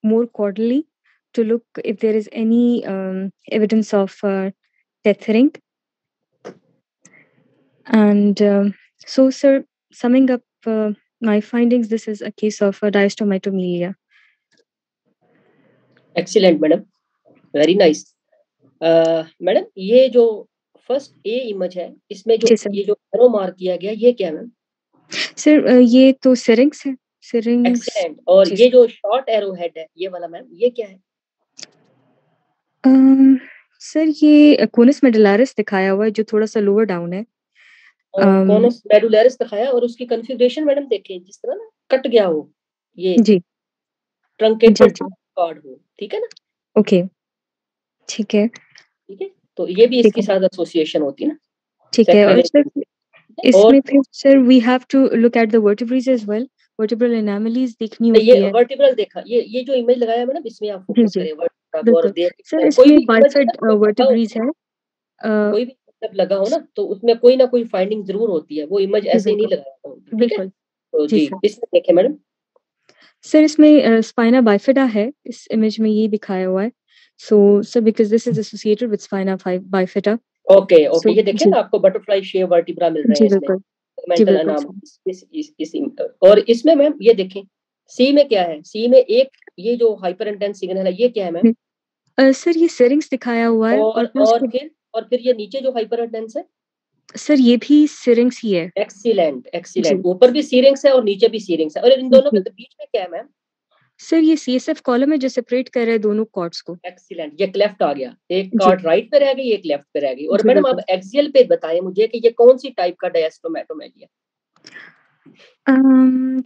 more caudally to look if there is any evidence of tethering. And so, sir, summing up my findings, this is a case of diastomitomelia. Excellent, madam. Very nice. Madam ये जो first A image है, इसमें जो ये जो arrow mark किया गया, ये क्या है मैम? सर ये तो सिरिंक्स है। सिरिंक्स। एक्सीलेंट। और ये जो शॉर्ट एरो हेड है, ये वाला मैम, ये क्या है? सर ये कोनस मेडुलारिस दिखाया हुआ है, जो थोड़ा सा लोअर डाउन है। कोनस मेडुलारिस दिखाया, और उसकी कॉन्फ़िगरेशन मैडम देखें, जिस तरह ना कट गया हो, ये जी ट्रंकेटेड कॉर्ड हो, ठीक है ना? ओके, ठीक है। ठीक है, तो ये भी इसके साथ एसोसिएशन होती है ना? ठीक है। और सर इसमें फिर sir we have to look at the vertebrae as well. Vertebral anomalies देखनी होती है। ये वर्टिब्रल देखा, ये जो इमेज लगाया मैडम, इसमें आप फोकस करें वर्टिब्रल और देख। सर इसमें बाइफिड वर्टिब्रेज है। कोई भी मतलब लगा हो ना, तो उसमें कोई ना कोई फाइंडिंग जरूर होती है, वो इमेज ऐसे ही नहीं लगाया होता, ठीक है? तो जी इसमें देखें मैडम। सर इसमें स्पाइना बाइफिडा है, इस इमेज में ये दिखाया हुआ है। So sir because this is associated with spina bifida. Okay okay, ये देखिए ना, आपको बटरफ्लाई शेप वर्टिब्रा मिल रहे हैं इसमें, सेगमेंटल एनामलीज। और इसमें मैम ये देखें, सी में क्या है? सी में एक ये जो हाइपर इंटेंस सिग्नल है, ये क्या है मैम? सर ये सिरिंक्स दिखाया हुआ है। और फिर ये नीचे जो हाइपर इंटेंस है, सर ये भी सिरिंक्स ही है। एक्सीलेंट एक्सीलेंट, ऊपर भी सिरिंक्स है और नीचे भी सिरिंक्स है। और इन दोनों के बीच में क्या है मैम? सर ये सीएसएफ कॉलम है जो सेपरेट कर रहा है दोनों कॉर्ड्स को। एक्सीलेंट, ये क्लेफ्ट आ गया, एक कॉर्ड राइट पे रह गई, एक लेफ्ट पे रह गई। और मैडम आप एक्सियल पे बताएं मुझे कि ये कौन सी टाइप का डायस्टोमेटोमेलिया?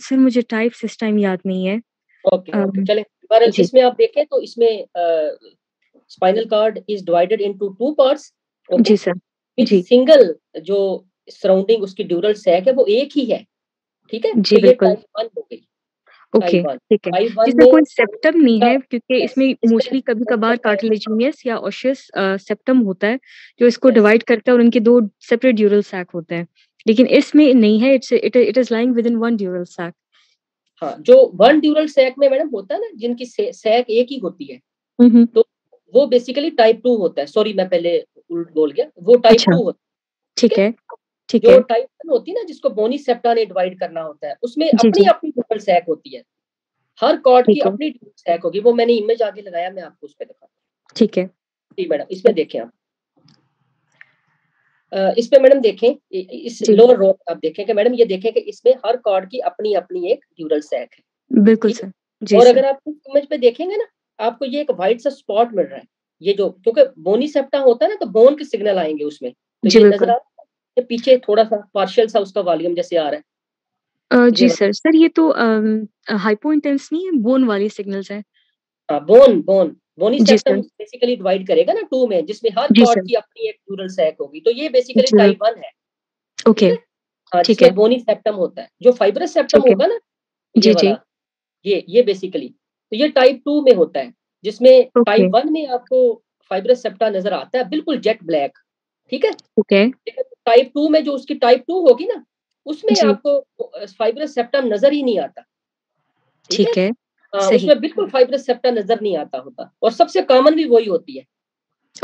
सर मुझे टाइप्स इस टाइम याद नहीं है। ओके चलें, पर इसमें आप देखें तो इसमें spinal cord is divided into two parts. जी सर। जी, सिंगल जो सराउंडिंग उसकी ड्यूरल सैक है वो एक ही है, ठीक है? जी तो ये टाइप 1 हो गई। ओके ठीक है, जिसमें कोई सेप्टम नहीं है, क्योंकि इसमें मोस्टली कभी-कभार कार्टिलेजिनियस या ओशियस सेप्टम होता है जो इसको डिवाइड करता है और उनके दो सेपरेट ड्यूरल सैक होते हैं, लेकिन इसमें नहीं है। It is lying within one dural sac. हाँ, जो वन ड्यूरल सैक में मैडम होता है ना, जिनकी सैक एक ही होती है, तो वो बेसिकली टाइप 2 होता है। सॉरी मैं पहले उल्ट बोल गया, वो टाइप 2 होता है। ठीक है ठीक जो है। टाइप 1 होती है ना, जिसको बोनी सेप्टा ने डिवाइड करना होता है, उसमें अपनी अपनी ड्यूरल सैक होती है। हर कॉर्ड की अपनी सैक होगी, वो मैंने इमेज आगे लगाया, मैं आपको उस पर दिखाता हूँ। ठीक है जी मैडम, इसमें देखें आप, इस पे मैडम देखें, इस लोअर रो आप देखें कि मैडम ये देखें कि इसमें हर कॉर्ड की अपनी अपनी एक ड्यूरल सैक है। बिल्कुल सर। जी और सर। अगर आप इस इमेज पे देखेंगे ना, आपको ये एक व्हाइट सा स्पॉट मिल रहा है, ये जो, क्योंकि बोनी सेप्टा होता है ना, तो बोन के सिग्नल आएंगे उसमें, तो जी ये बिल्कुल। नजर आ रहा है पीछे थोड़ा सा पार्शियल सा उसका वॉल्यूम जैसे आ रहा है। जी सर। सर ये तो हाइपो इंटेंस नहीं है, बोन वाली सिग्नल्स है। बोनी जी सेप्टम सर। बेसिकली डिवाइड करेगा ना 2 में, जिसमें हर जी कॉर्ड सर। की अपनी एक ड्यूरल सैक होगी, तो ये बेसिकली जी टाइप 1 है। ओके ठीक है, हाँ, ठीक है जिसमें बोनी सेप्टम होता है। जो फाइब्रस सेप्टम ठीक है। होगा ना, ये जी जी वाला, ये बेसिकली, तो ये टाइप 2 में होता है, जिसमें टाइप 1 में आपको फाइब्रस सेप्टा नजर आता है बिल्कुल जेट ब्लैक। ठीक है, ओके टाइप 2 में जो उसकी टाइप 2 होगी ना, उसमें जी आपको फाइब्रस सेप्टम नजर ही नहीं आता। ठीक ठीक है है, सही। उसमें बिल्कुल फाइब्रस सेप्टा नजर नहीं आता होता, और सबसे कॉमन भी वही होती है।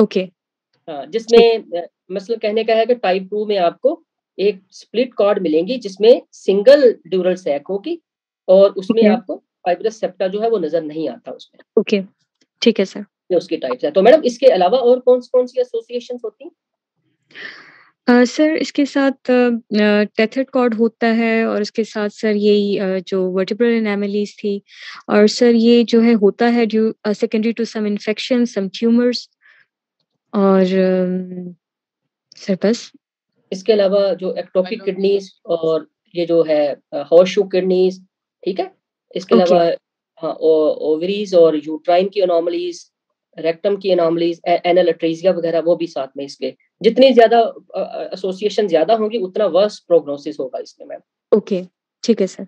ओके हाँ, जिसमें मतलब कहने का है कि टाइप 2 में आपको एक स्प्लिट कॉर्ड मिलेंगी, जिसमें सिंगल ड्यूरल सैक होगी, और उसमें ओके आपको फाइब्रस सेप्टा जो है वो नजर नहीं आता उसमें। ओके ठीक है सर। ये उसकी टाइप्स है। तो मैडम इसके अलावा और कौन सी एसोसिएशन होती हैं? सर इसके साथ टेथर्ड कॉर्ड होता है, और इसके साथ सर यही जो वर्टिब्रल एनामलीज थी, और सर ये जो है होता है due secondary to some infection, some tumours, और सर बस। इसके अलावा जो एक्टोपिक किडनीज और ये जो है हॉर्सशू किडनीज, ठीक है, इसके ओके अलावा हाँ, ओवरीज और यूट्राइन की एनोमलीज, रेक्टम की एनोमलीज, एनल अट्रेसिया वगैरह, वो भी साथ में इसके। जितनी ज्यादा एसोसिएशन ज्यादा होंगी, उतना वर्स प्रोग्नोसिस होगा इसमें मैम। ओके ठीक है सर।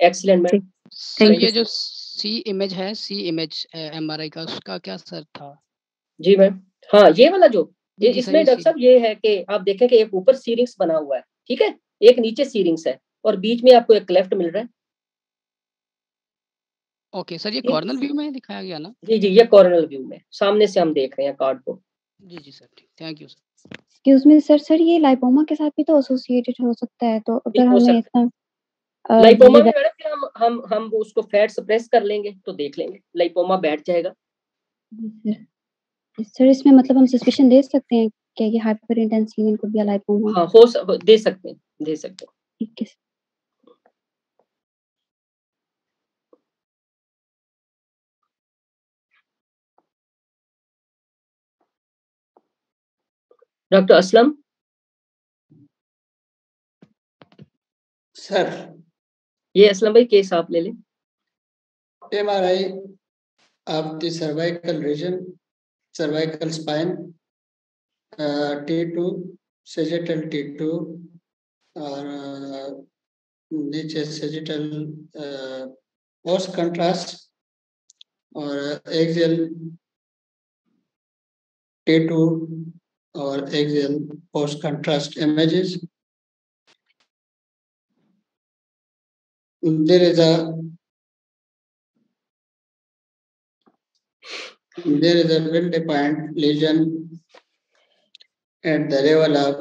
Excellent ma'am. सर ये जो सी इमेज है, सी इमेज एमआरआई का, उसका क्या सर था? जी मैम, हाँ ये वाला जो जी जी सर, इसमें डॉक्टर साहब ये है कि आप देखें कि एक ऊपर सीरिंग्स बना हुआ है, ठीक है, एक नीचे सीरिंग्स है, और बीच में आपको एक क्लेफ्ट मिल रहा है। ओके सर, ये कॉर्नर व्यू में दिखाया गया ना? जी जी, ये कॉर्नर व्यू में सामने से हम देख रहे हैं कार्ड को। जी जी सर, ठीक, thank you sir. Excuse me sir, ये लाइपोमा के साथ भी तो एसोसिएटेड हो सकता है, तो अगर हो हमें सकता है इतना लाइपोमा में मैडम, फिर हम उसको फैट सप्रेस कर लेंगे तो देख लेंगे, लाइपोमा बैठ जाएगा। सर इसमें मतलब हम सस्पिशन दे सकते हैं क्या ये हाइपर इंटेंस हीलिंग को भी लाइपोमा? हाँ, दे सकते हैं। ठीक है। डॉक्टर असलम सर, ये असलम भाई केस आप ले लें। MRI of the cervical region, cervical spine, T2, sagittal T2, और नीचे sagittal post contrast, और axial T2 और axial post contrast images. There is a well-defined lesion at the level of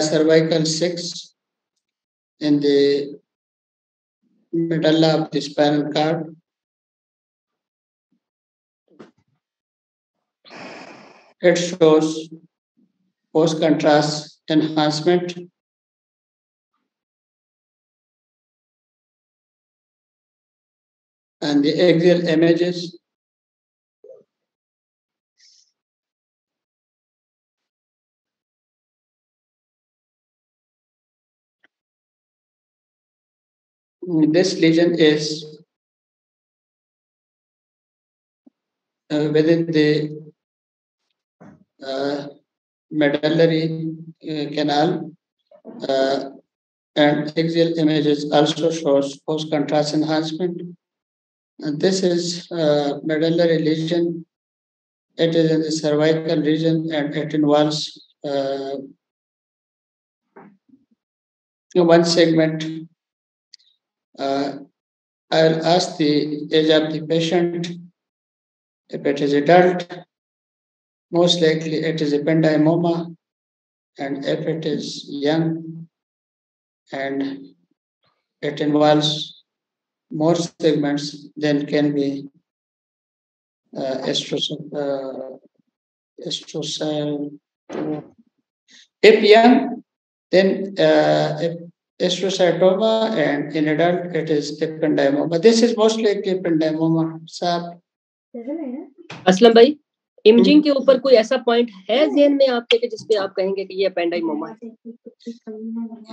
cervical 6 in the medulla of the spinal cord. It shows post-contrast enhancement. And the axial images. This lesion is within the medullary canal, and axial images also shows post-contrast enhancement. And this is medullary lesion. It is in the cervical region, and it involves one segment. I'll ask the age of the patient. If it is adult, most likely it is ependymoma, and if it is young, and it involves more segments than can be astrocytoma. If young, then astrocytoma, and in adult it is ependymoma. This is mostly ependymoma. Aslam भाई, imaging के ऊपर कोई ऐसा point है ज़हन में आपके कि जिस पे आप कहेंगे कि ये एपेंडाइमोमा है?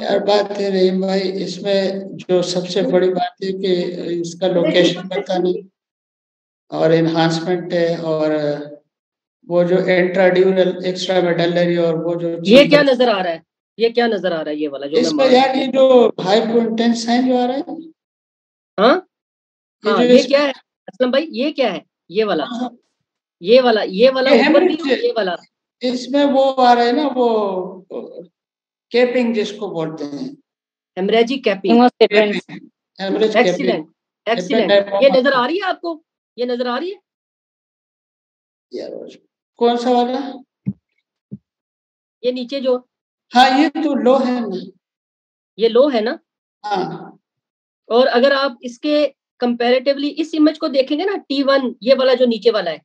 यार बात है रहीम भाई, इसमें जो सबसे बड़ी बात है कि इसका लोकेशन बताना और एनहांसमेंट है, और वो जो इंट्राड्यूरल एक्स्ट्रा मेडलरी, और वो जो ये क्या नजर आ रहा है, ये क्या नजर आ रहा है, ये वाला जो इसमें यार ये जो हाइपोइंटेंस साइन जो आ रहा है, हाँ हाँ, ये क्या है असलम भाई, ये क्या है, ये वाला ऊपर भी, ये वाला इसमें वो आ रहा है ना, वो कैपिंग जिसको बोलते हैं, हेमरेजिक कैपिंग। Excellent excellent. ये नजर आ रही है आपको, ये नजर आ रही है यार? कौन सा वाला? ये नीचे जो, हाँ ये तो लो है ना, ये लो है ना। हाँ, और अगर आप इसके कंपैरेटिवली इस इमेज को देखेंगे ना, T1 ये वाला जो नीचे वाला है,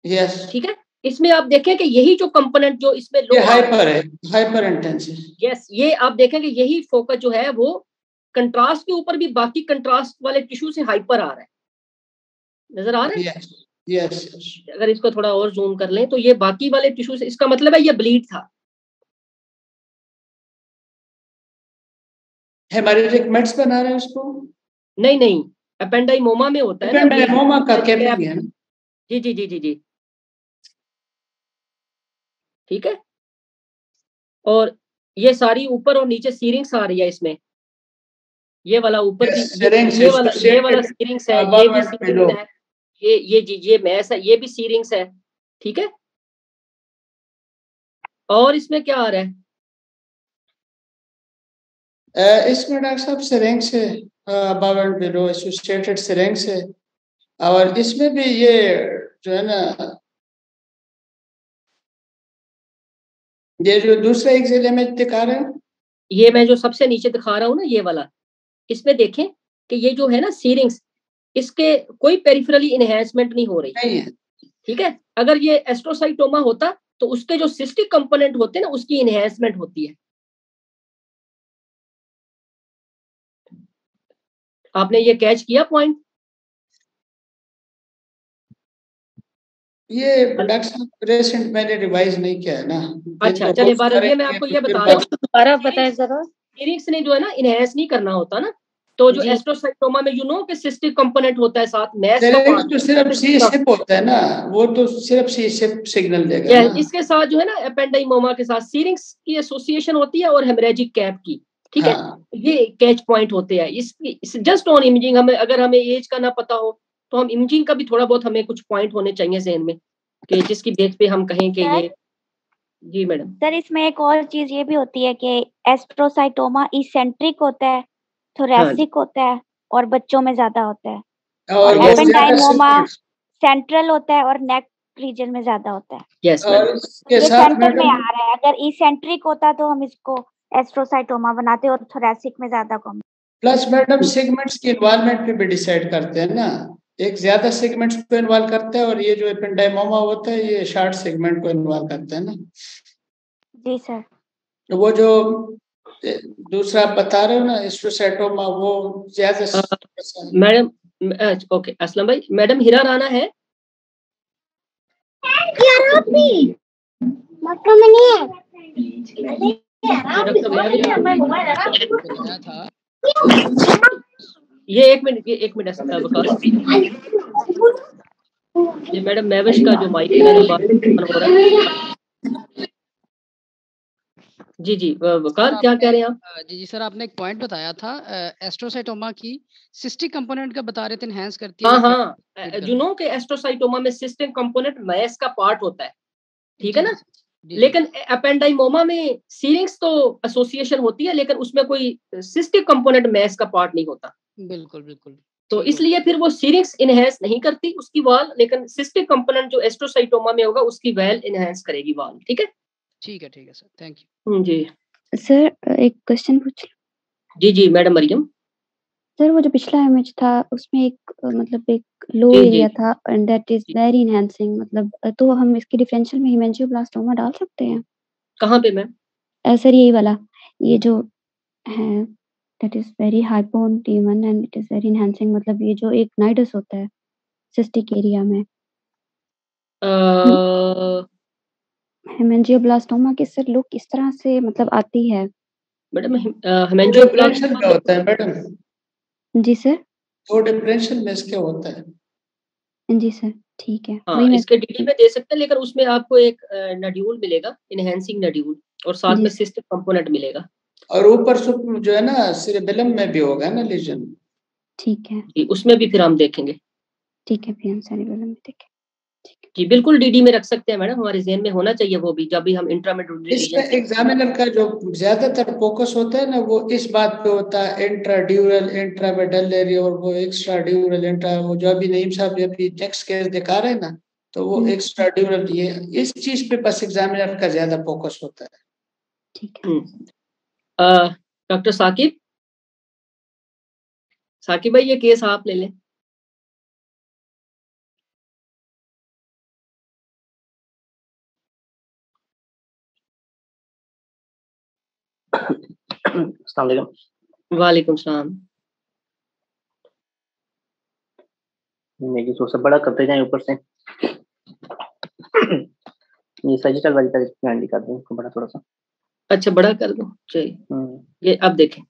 यस ठीक है, इसमें आप देखें कि यही जो कंपोनेंट जो इसमें लो हाइपर है, हाइपर इंटेंस है। यस, ये आप देखेंगे यही फोकस जो है वो कंट्रास्ट के ऊपर भी बाकी कंट्रास्ट वाले टिश्यू से हाइपर आ रहा है, नजर आ रहा है? यस। अगर इसको थोड़ा और जूम कर लें तो ये बाकी वाले टिश्यू से, इसका मतलब है ये ब्लीड था। हेमरेजिक मेट्स बना रहे हैं उसको? नहीं नहीं, एपेंडाइमोमा में होता है ना, एपेंडाइमोमा का कैपिंग है ना। जी जी जी जी जी, ठीक है। और ये सारी ऊपर और नीचे सीरिंग्स आ रही है इसमें, ये वाला ऊपर भी, ये वाला सीरिंग्स है, ये भी सीरिंग्स है, ये जी ये मैस है, ये भी सीरिंग्स है, ठीक है। और इसमें क्या आ रहा है? इसमें डॉक्टर साहब सिरिंग्स है, अबव एंड बिलो एसोसिएटेड सिरिंग्स है, और इसमें भी ये जो है ना, ये जो दूसरा एक्सेल इमेज दिखा रहे हैं, ये मैं जो सबसे नीचे दिखा रहा हूँ ना, ये वाला, इसमें देखें कि ये जो है ना सीरिंग्स, इसके कोई पेरिफेरली इनहेंसमेंट नहीं हो रही, नहीं है, ठीक है। अगर ये एस्ट्रोसाइटोमा होता तो उसके जो सिस्टिक कंपोनेंट होते हैं ना, उसकी इनहेंसमेंट होती है। आपने ये कैच किया पॉइंट? ये डॉक्टर साहब रिसेंट मैंने रिवाइज नहीं किया है ना। अच्छा चलिए, बार ये मैं आपको ये बता रहा हूँ, दोबारा बताएं जरा। सीरिंग्स ने जो है ना इनहेंस नहीं करना होता ना, तो जो एस्ट्रोसाइटोमा में यू नो कि सिस्टिक कंपोनेंट होता है साथ मैस का पार्ट, तो सिर्फ सी शिप होता है ना, वो तो सिर्फ सी शिप सिग्नल देगा ना। इसके साथ जो है ना एपेंडाइमोमा के साथ सीरिंग्स की एसोसिएशन होती है और हेमरेजिक कैप की, ठीक है। ये कैच पॉइंट होते हैं इस जस्ट ऑन इमेजिंग। हमें अगर हमें एज का ना पता हो तो हम इमेजिंग का भी थोड़ा बहुत हमें कुछ पॉइंट होने चाहिए ज़हन में कि जिसकी बेस पे हम कहें कि ये। जी मैडम। सर इसमें एक और चीज ये भी होती है कि एस्ट्रोसाइटोमा इसेंट्रिक होता है, थोरैसिक होता है और बच्चों में ज्यादा होता है, और एपेंडाइमोमा सेंट्रल होता है और नेक रीजन में ज्यादा होता है। यस मैडम, ये सेंटर में आ रहा है। अगर इसेंट्रिक होता तो हम इसको एस्ट्रोसाइटोमा बनाते और थोरैसिक में ज्यादा कम। प्लस मैडम सेगमेंट्स की इन्वॉल्वमेंट पे भी डिसाइड करते हैं ना, एक ज्यादा सेगमेंट्स को इन्वॉल्व करता है, और ये जो एपेंडाइमोमा होता है ये शॉर्ट सेगमेंट को इन्वॉल्व करता है ना। जी सर। तो वो जो दूसरा आप बता रहे हो ना एस्ट्रोसाइटोमा, वो ज्यादा। मैडम ओके असलम भाई, मैडम हिरा राणा है? ये एक मिनट वकास, ये मैडम मैविश का जो माइक है हो रहा है। जी जी वकार, क्या कह रहे हैं आप? जी सर, आपने एक पॉइंट बताया था एस्ट्रोसाइटोमा की सिस्टिक कंपोनेंट का बता रहे थे, एनहांस करती है। हाँ, यू नो कि एस्ट्रोसाइटोमा में सिस्टिक कंपोनेंट मैस का पार्ट होता है, ठीक है ना। लेकिन एपेंडाइमोमा में सीरिंग्स तो एसोसिएशन होती है, लेकिन उसमें कोई सिस्टिक कंपोनेंट मैस का पार्ट नहीं होता। बिल्कुल बिल्कुल। तो इसलिए फिर वो सीरिंग्स इनहेंस नहीं करती उसकी वॉल, लेकिन सिस्टिक कंपोनेंट जो एस्ट्रोसाइटोमा में होगा उसकी वॉल इनहेंस करेगी वॉल, ठीक है। ठीक है सर, थैंक यू जी। सर एक क्वेश्चन पूछ लूं? जी जी मैडम मरियम। सर वो जो पिछला इमेज था उसमें एक मतलब एक लो जी जी एरिया था and that is very enhancing, मतलब तो हम इसके डिफरेंशियल में हेमेंजियोब्लास्टोमा डाल सकते हैं? कहाँ पे मैम? सर यही वाला, ये जो है that is very hypo on T1 and it is very enhancing, मतलब ये जो एक नाइडस होता है सिस्टिक एरिया में हेमेंजियोब्लास्टोमा की सर लुक इस तरह से मतलब आती है मैडम। डिफरेंशियल हेमेंजियोब्लास्टोमा में होता है मैडम, जी सर। तो डिफरेंशियल में इसके होता है। जी सर ठीक है, हाँ वही मैं इसके डीडी में दे सकते हैं, लेकिन उसमें आपको एक नड्यूल मिलेगा, इनहेंसिंग नड्यूल, और साथ जी में सर सिस्टिक कंपोनेंट मिलेगा। और ऊपर जो है ना सिरेबेलम में भी होगा ना लीजन। ठीक है जी उसमें भी फिर हम देखेंगे। ठीक है, फिर हम सेरिबेलम में देखें। जी बिल्कुल डीडी में रख सकते हैं मैडम, हमारे ज़हन में होना चाहिए वो भी, जब भी हम इंट्रामेडुलरी रीजन इसमें एग्जामिनर का जो ज्यादातर फोकस होता है ना वो इस बात पे होता है, इंट्राड्यूरल इंट्रामेडलरी और वो एक्स्ट्रा ड्यूरल इंट्रा, वो जो अभी नईम साहब अभी नेक्स्ट केस दिखा रहे हैं ना, तो वो एक्स्ट्रा ड्यूरल, ये इस चीज पे बस एग्जामिनर का ज्यादा फोकस होता है। ठीक है। डॉक्टर साकिब भाई ये केस आप ले लें। अस्सलाम वालेकुम। वालेकुम सलाम। मेरी सोचा बड़ा करते जाए ऊपर से। ये सजिटल वाली का हैंडी कर दूं इसको बड़ा थोड़ा सा। अच्छा बड़ा कर दो चाहिए। ये अब देखें।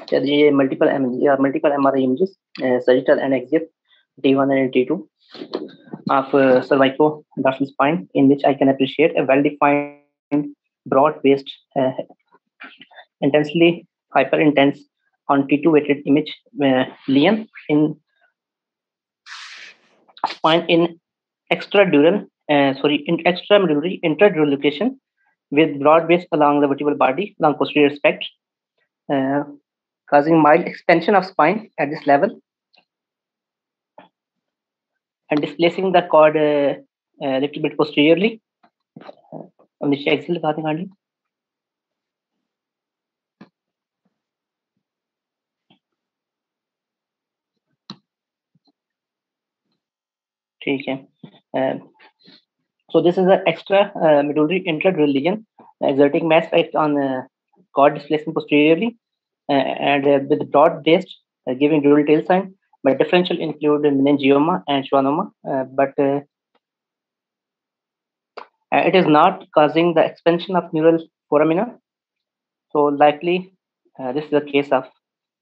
चलिए ये multiple MRI images sagittal and axial T1 and T2 of cervico-dorsal spine, in which I can appreciate a well-defined broad-based intensely hyper-intense on T2 weighted image lesion in spine in extramedullary intradural location with broad base along the vertebral body along posterior aspect, causing mild extension of spine at this level and displacing the cord a little bit posteriorly. नीचे axle दिखा दें गाड़ी। ठीक है। So this is an extra medullary intradural lesion exerting mass effect on cord displacement posteriorly and with broad based giving dural tail sign, but differential include meningioma and schwannoma, but it is not causing the expansion of neural foramina. So likely this is a case of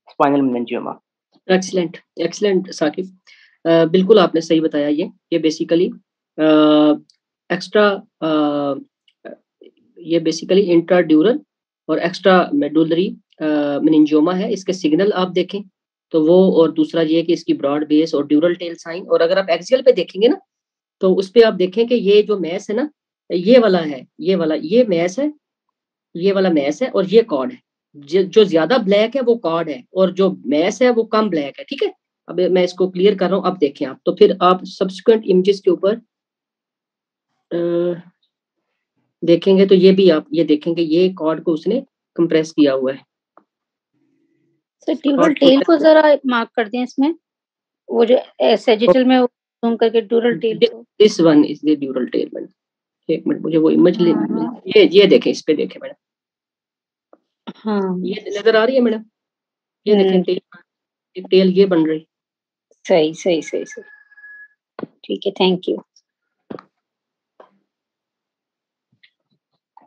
spinal meningioma. Excellent excellent Saqib, बिल्कुल आपने सही बताया। ये basically extra ये basically intradural और extra medullary meningioma है। इसके signal आप देखें तो वो, और दूसरा ये कि इसकी ब्रॉड बेस और ड्यूरल टेल साइन, और अगर आप एक्सियल पे देखेंगे ना तो उस पे आप देखें कि ये जो मैस है ना, ये वाला है, ये मैस है, ये वाला मैस है और ये कॉर्ड है। जो ज्यादा ब्लैक है वो कॉर्ड है और जो मैस है वो कम ब्लैक है। ठीक है, अब मैं इसको क्लियर कर रहा हूँ। अब देखें आप, तो फिर आप सब्सिक्वेंट इमेजेस के ऊपर देखेंगे तो ये भी आप ये देखेंगे, ये कॉर्ड को उसने कंप्रेस किया हुआ है। सर ड्यूरल टेल को जरा मार्क कर दें इसमें, वो जो सैजिटल में जूम करके ड्यूरल टेल को। This one is the dural tail madam. एक मिनट मुझे वो इमेज ये देखें, इस पे देखें मैडम। हाँ ये नजर आ रही है मैडम? ये देखें टेल ये बन रही। सही सही सही सही, ठीक है, थैंक यू।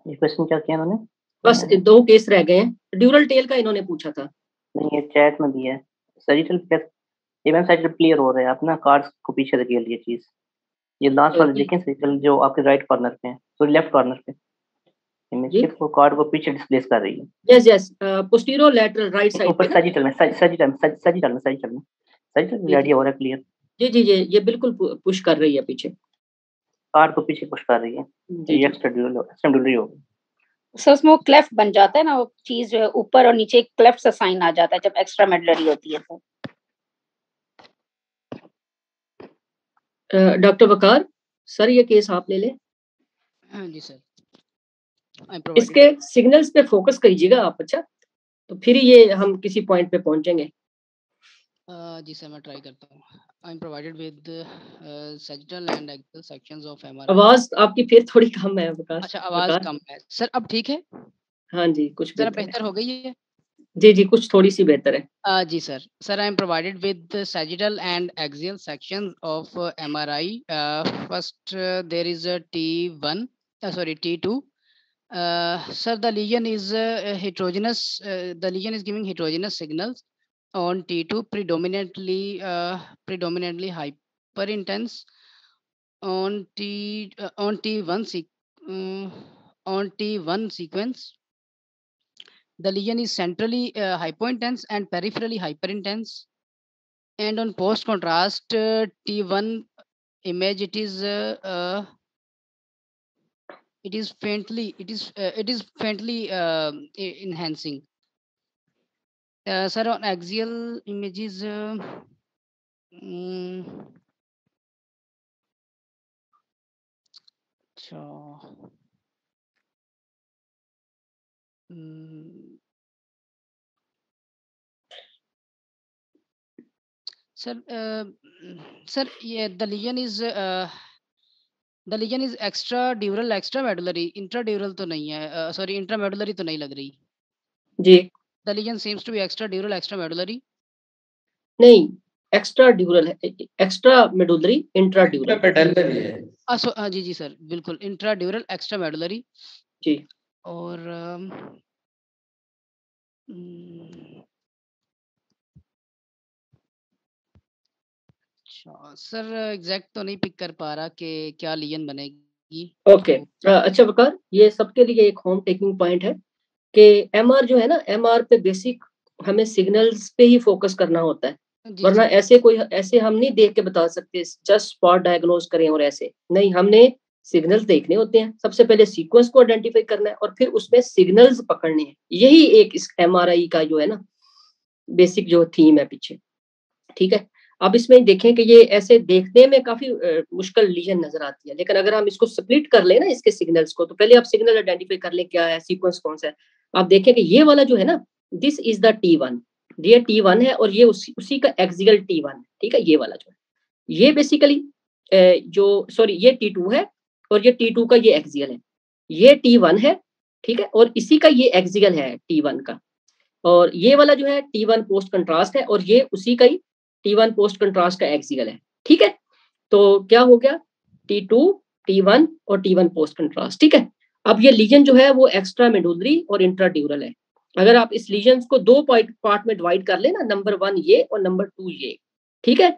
ये क्वेश्चन क्या किया इन्होंने? बस 2 केस रह गए हैं। ड्यूरल टेल का इन्होंने पूछा था। नहीं ये चैट में दिया है। सजिटल प्लस इवन सजिटल क्लियर हो रहा है, आप ना कार्ड्स को पीछे धकेल ये चीज। ये लास्ट वाले देखें सजिटल जो आपके राइट कॉर्नर पे है, तो लेफ्ट कॉर्नर पे इमेज को कार्ड को पीछे डिस्प्लेस कर रही है। Yes yes, posterior lateral right side ऊपर सजिटल में आइडिया हो रहा है क्लियर। जी जी जी, ये बिल्कुल पुश कर रही है पीछे, कार्ड को पीछे पुश कर रही है। ये एक्सट्राड्यूलरी होगी। सर उसमें वो क्लेफ्ट बन जाता है ना, वो चीज जो है ऊपर और नीचे एक क्लेफ्ट सा साइन आ जाता है जब एक्स्ट्रा मेडलरी होती है। तो डॉक्टर वकार सर ये केस आप ले ले। हाँ जी सर। इसके सिग्नल्स पे फोकस करिएगा आप, अच्छा, तो फिर ये हम किसी पॉइंट पे पहुंचेंगे। जी सर, मैं ट्राई करता हूँ। आई am provided with sagittal and axial sections of MRI. आवाज आपकी फिर थोड़ी कम है विकास। अच्छा, आवाज कम है सर, अब ठीक है? हाँ जी, कुछ बेहतर हो गई है। जी, कुछ थोड़ी सी बेहतर है। जी sir, I am provided with sagittal and axial sections of MRI. First there is a T1, sorry, T2. Sir, the lesion is heterogeneous. The lesion is giving heterogeneous signals on T2, predominantly hyper intense. On T1 sequence, the lesion is centrally hypointense and peripherally hyperintense. And on post contrast T1 image, it is faintly enhancing. Sir, on axial images, sir, yeah, the lesion is extradural, extramedullary, intradural तो नहीं है, sorry, intramedullary तो नहीं लग रही जी। The lesion seems to be extradural, extramedullary. नहीं, एक्स्ट्राड्यूरल है, extramedullary, intradural है। जी सर, बिल्कुल इंट्राड्यूरल, एक्स्ट्रामेडुलरी जी। और सर एग्जैक्ट तो नहीं पिक कर पा रहा कि क्या लीजन बनेगी। ओके, अच्छा वकार, ये सबके लिए एक होम टेकिंग पॉइंट है कि एमआर जो है ना, एमआर पे बेसिक हमें सिग्नल्स पे ही फोकस करना होता है, वरना ऐसे हम नहीं देख के बता सकते जस्ट स्पॉट डायग्नोज करें और ऐसे नहीं, हमने सिग्नल्स देखने होते हैं। सबसे पहले सीक्वेंस को आइडेंटिफाई करना है और फिर उसमें सिग्नल्स पकड़ने हैं। यही एक इस एमआरआई का जो है ना बेसिक जो थीम है पीछे, ठीक है। अब इसमें देखें कि ये ऐसे देखने में काफी मुश्किल लीजन नजर आती है, लेकिन अगर हम इसको स्प्लिट कर लें ना इसके सिग्नल्स को, तो पहले आप सिग्नल आइडेंटिफाई कर लें क्या है, सीक्वेंस कौन सा है। आप देखें कि ये वाला जो है ना, दिस इज द T1, ये T1 है और ये उसी का एक्सियल T1, ठीक है। ये वाला जो है ये बेसिकली जो सॉरी ये T2 है और ये T2 का ये एक्सियल है, ये T1 है, ठीक है, और इसी का ये एक्सियल है T1 का, और ये वाला जो है T1 पोस्ट कंट्रास्ट है और ये उसी का ही T1 पोस्ट कंट्रास्ट का एक्सियल है, ठीक है। तो क्या हो गया, T2, T1 और T1 पोस्ट कंट्रास्ट, ठीक है। अब ये लीजन जो है वो एक्स्ट्रा मेडुलरी और इंट्राड्यूरल है। अगर आप इस लीजन को दो पार्ट में डिवाइड कर लेना, नंबर 1 ये और नंबर 2 ये, ठीक है।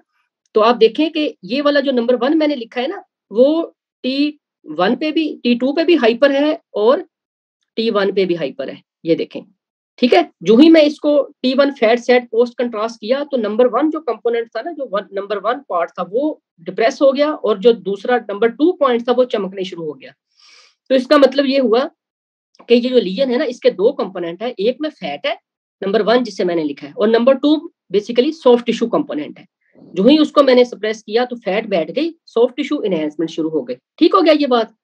तो आप देखें कि ये वाला जो नंबर 1 मैंने लिखा है ना, वो T1 पे भी, T2 पे भी हाइपर है और T1 पे भी हाइपर है, ये देखें, ठीक है। जो ही मैं इसको T1 fat set post contrast किया तो नंबर 1 जो कंपोनेंट था ना, जो नंबर 1 पार्ट था वो डिप्रेस हो गया और जो दूसरा नंबर 2 पॉइंट था वो चमकने शुरू हो गया। तो इसका मतलब ये हुआ कि ये जो लीजन है ना, इसके दो कंपोनेंट है, एक में फैट है नंबर 1 जिसे मैंने लिखा है, और number 2 basically soft tissue component है। जो ही उसको मैंने सप्रेस किया तो फैट बैठ गई, सॉफ्ट टिश्यू इनहेंसमेंट शुरू हो गई, ठीक हो गया ये बात।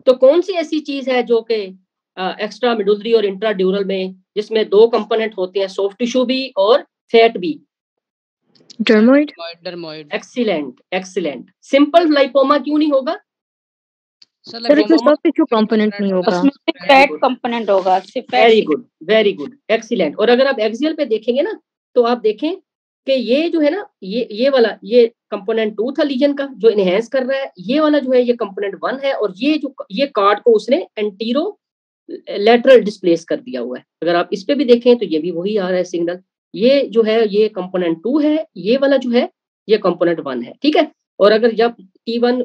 तो कौन सी ऐसी चीज है जो कि एक्स्ट्रा मेडुलरी और इंट्राड्यूरल में जिसमें दो कंपोनेंट होते हैं, सॉफ्ट टिश्यू भी और फैट भी? Dermoid. Excellent, excellent. Simple lipoma क्यों नहीं होगा सर? इसमें सॉफ्ट टिश्यू कंपोनेंट नहीं होगा, उसमें फैट कंपोनेंट होगा। Very good, very good, excellent. और अगर आप एक्सियल पे देखेंगे ना, तो आप देखें कि ये जो है ना, ये वाला ये कंपोनेंट 2 था लीजन का जो इनहेंस कर रहा है, ये वाला जो है ये कंपोनेंट 1 है, और ये कार्ड को उसने एंटीरो लेटरल डिस्प्लेस कर दिया हुआ है। अगर आप इस पे भी देखें तो ये भी वही आ रहा है सिग्नल। ये जो है ये कंपोनेंट 2 है, ये वाला जो है ये कंपोनेंट 1 है, ठीक है। और अगर जब T1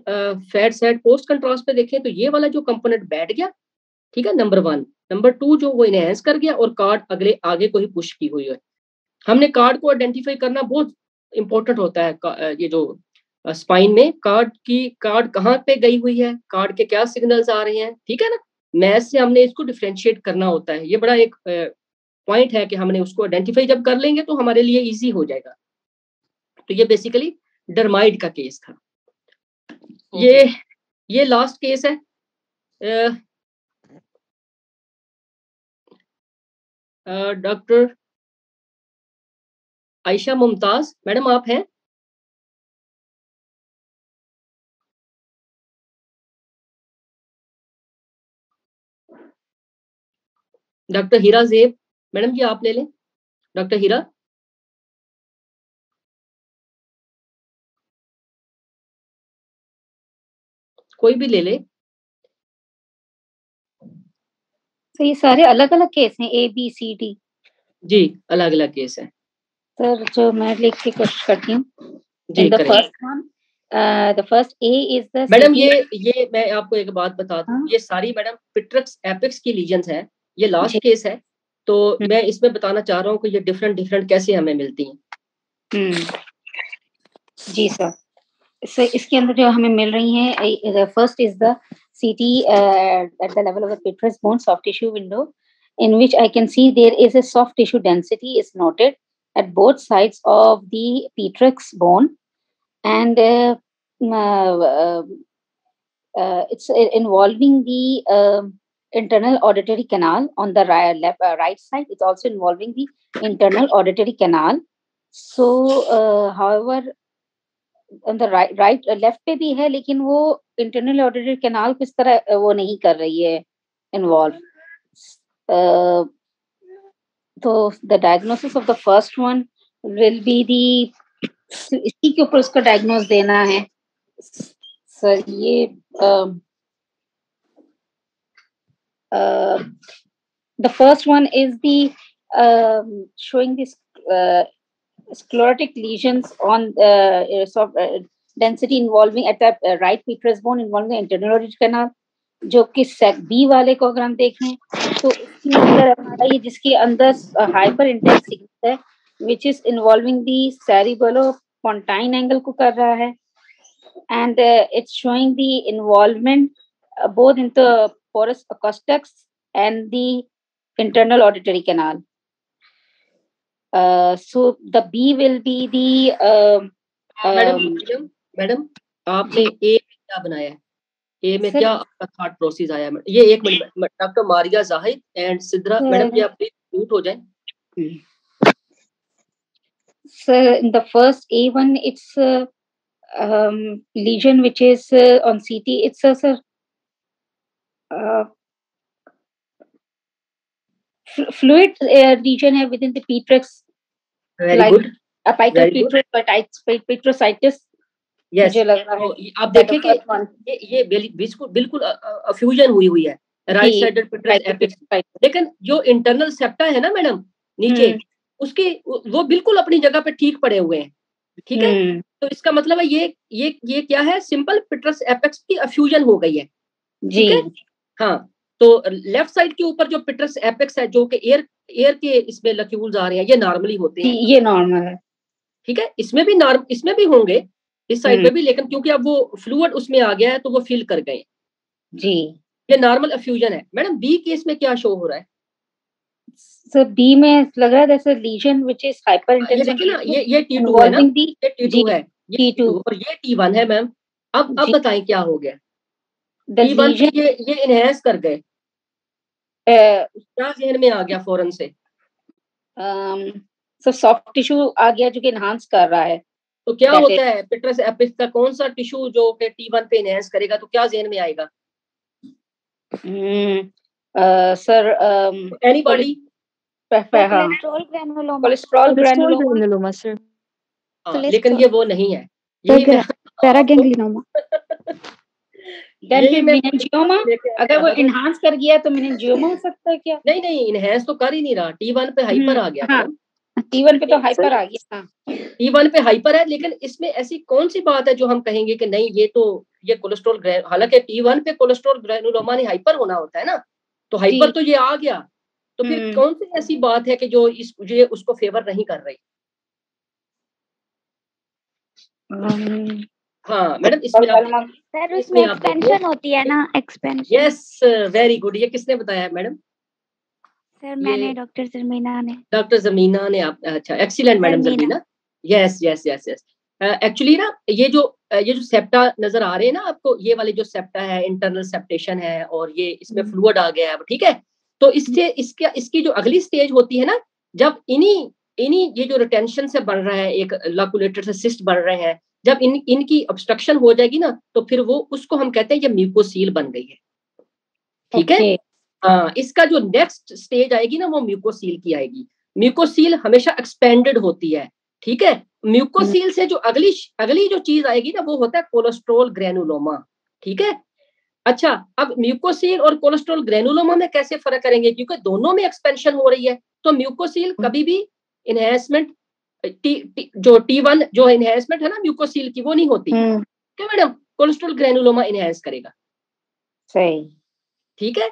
fat set post contrast पे देखें तो ये वाला जो कंपोनेंट बैठ गया, ठीक है, नंबर 1, नंबर 2 जो वो इनहेंस कर गया और कार्ड आगे को ही पुश की हुई है। हमने कार्ड को आइडेंटिफाई करना बहुत इंपॉर्टेंट होता है। ये जो स्पाइन में कार्ड कहाँ पे गई हुई है, कार्ड के क्या सिग्नल्स आ रहे हैं, ठीक है ना। मैथ से हमने इसको डिफरेंशिएट करना होता है। ये बड़ा एक पॉइंट है कि हमने उसको आइडेंटिफाई जब कर लेंगे तो हमारे लिए इजी हो जाएगा। तो ये बेसिकली डर्माइड का केस था। ये लास्ट केस है। डॉक्टर आयशा मुमताज मैडम आप हैं? डॉक्टर हीरा ज़ेब मैडम जी आप ले लें, डॉक्टर हीरा। कोई भी ले ले। तो ये सारे अलग अलग केस हैं, ABCD? जी अलग अलग केस है सर। जो मैं लिख के कोशिश करती हूँ। जी the first one, the first A is the madam, ये मैं आपको एक बात बता दूं, ये सारी मैडम पिट्रक्स एपेक्स की लीजन्स हैं, ये लास्ट केस है, तो मैं इसमें बताना चाह रहा हूँ कि ये डिफरेंट डिफरेंट कैसे हमें मिलती हैं। जी सर, इसके अंदर जो हमें मिल रही हैं, first is the CT at the level of the petrous bone soft tissue window, in which I can see there is a soft tissue density is noted at both sides of the petrous bone, and it's involving the internal auditory canal on the right side. It's also involving the internal auditory canal. So however on the right left पे भी है, लेकिन वो internal auditory canal किस तरह वो नहीं कर रही है involve. तो the diagnosis of the first one will be the, इसी के ऊपर उसका diagnose देना है सर। ये the first one is the showing this sclerotic lesions on density involving at the right petrous bone involving the internal auditory canal, जो कि सेक B वाले को अगर हम देखें तो इसके अंदर हमारा ये जिसके अंदर हाइपर इंटेंस सिग्नल है, which is involving the cerebellopontine angle को कर रहा है, and it's showing the involvement both in the porous acoustics and the internal auditory canal. So the B will be the madam आपने ए क्या बनाया है? ए में क्या आपका थॉट प्रोसेस आया? ये एक मिनट, doctor Maria Zahid and Sidra madam ji आप प्लीज म्यूट हो जाएं। Sir, in the first A1 it's lesion which is on CT. It's a fluid region है within the petrous, like apical petrositis. Yes. मुझे लग रहा है आप देखिए कि ये बिल्कुल अफ्यूजन हुई है राइट साइडेड पेट्रस एपेक्स, लेकिन जो इंटरनल सेप्टा है ना मैडम नीचे उसके वो बिल्कुल अपनी जगह पे ठीक पड़े हुए हैं, ठीक है। तो इसका मतलब है ये क्या है, सिंपल पेट्रस एपेक्स की अफ्यूजन हो गई है जी। हाँ, तो लेफ्ट साइड के ऊपर जो पेट्रस एपेक्स है जो कि एयर के इसमें लक्यूल्स आ रहे हैं, ये नॉर्मली होते हैं, ये नॉर्मल है, ठीक है। इसमें भी होंगे इस साइड पे भी, लेकिन क्योंकि अब वो फ्लूइड उसमें आ गया है तो वो फिल कर गए जी। ये नॉर्मल अफ्यूजन है। मैडम बी केस में क्या शो हो रहा है? सर बी में लग रहा है जैसे lesion which is hyperintense. देखिए ना, ये T2 है ना, ये T2 है, ये T2 और ये T1 है मैम। अब बताएं क्या हो गया? T1 पे ये इनहेंस कर गए, क्या जहन में आ गया फौरन से? सर सॉफ्ट टिश्यू आ गया जो कि इनहांस कर रहा है। तो क्या होता है पेट्रस एपेक्स का कौन सा टिश्यू जो कि T1 पे इनहेंस करेगा, तो क्या जहन में आएगा? Sir anybody? Cholesterol granuloma sir. लेकिन ये वो नहीं है, पैरागैंग्लियोमा। मेनिंजियोमा अगर वो इनहांस कर गया तो मेनिंजियोमा हो सकता है क्या? नहीं, इनहेंस तो कर ही नहीं रहा, T1 पे हाइपर आ गया। हाँ, T1 पे तो हाइपर आ गया। T1 पे हाइपर है, लेकिन इसमें ऐसी कौन सी बात है जो हम कहेंगे कि नहीं ये कोलेस्ट्रॉल, हालांकि T1 पे कोलेस्ट्रॉल ग्रैनुलोमा नहीं हाइपर होना होता है ना, तो हाइपर तो ये आ गया, तो फिर कौन सी ऐसी बात है कि जो ये उसको फेवर नहीं कर रही? हाँ मैडम, इसमें एक्सपेंशन होती है ना, एक्सपेंशन। Yes, very good. ये किसने बताया मैडम? सर मैंने, डॉक्टर जमीना ने। आप अच्छा, एक्सीलेंट मैडम जमीना। यस। एक्चुअली ना ये जो सेप्टा नजर आ रहे हैं ना आपको, ये वाले जो सेप्टा है इंटरनल सेप्टेशन है और ये इसमें फ्लूइड आ गया है, ठीक है। तो इससे इसकी जो अगली स्टेज होती है ना, जब इन्हीं ये जो रिटेंशन से बन रहा है, एक लॉकुलेटर से सिस्ट बन रहे हैं, जब इनकी ऑब्स्ट्रक्शन हो जाएगी ना, तो फिर वो उसको हम कहते हैं ये म्यूकोसील बन गई है। ठीक है। हाँ, इसका जो नेक्स्ट स्टेज आएगी ना, वो म्यूकोसील की आएगी। म्यूकोसील हमेशा एक्सपेंडेड होती है। ठीक है। म्यूकोसील से जो अगली जो चीज आएगी ना, वो होता है कोलेस्ट्रॉल ग्रेनुलोमा। ठीक है। अच्छा, अब म्यूकोसील और कोलेस्ट्रॉल ग्रेनुलोमा में कैसे फर्क करेंगे, क्योंकि दोनों में एक्सपेंशन हो रही है। तो म्यूकोसील कभी भी इनहेंसमेंट जो T1 जो इनहेंसमेंट है ना म्यूकोसील की, वो नहीं होती। क्या मैडम? कोलेस्ट्रॉल ग्रेनुलोमा इनहेंस करेगा। सही। ठीक है।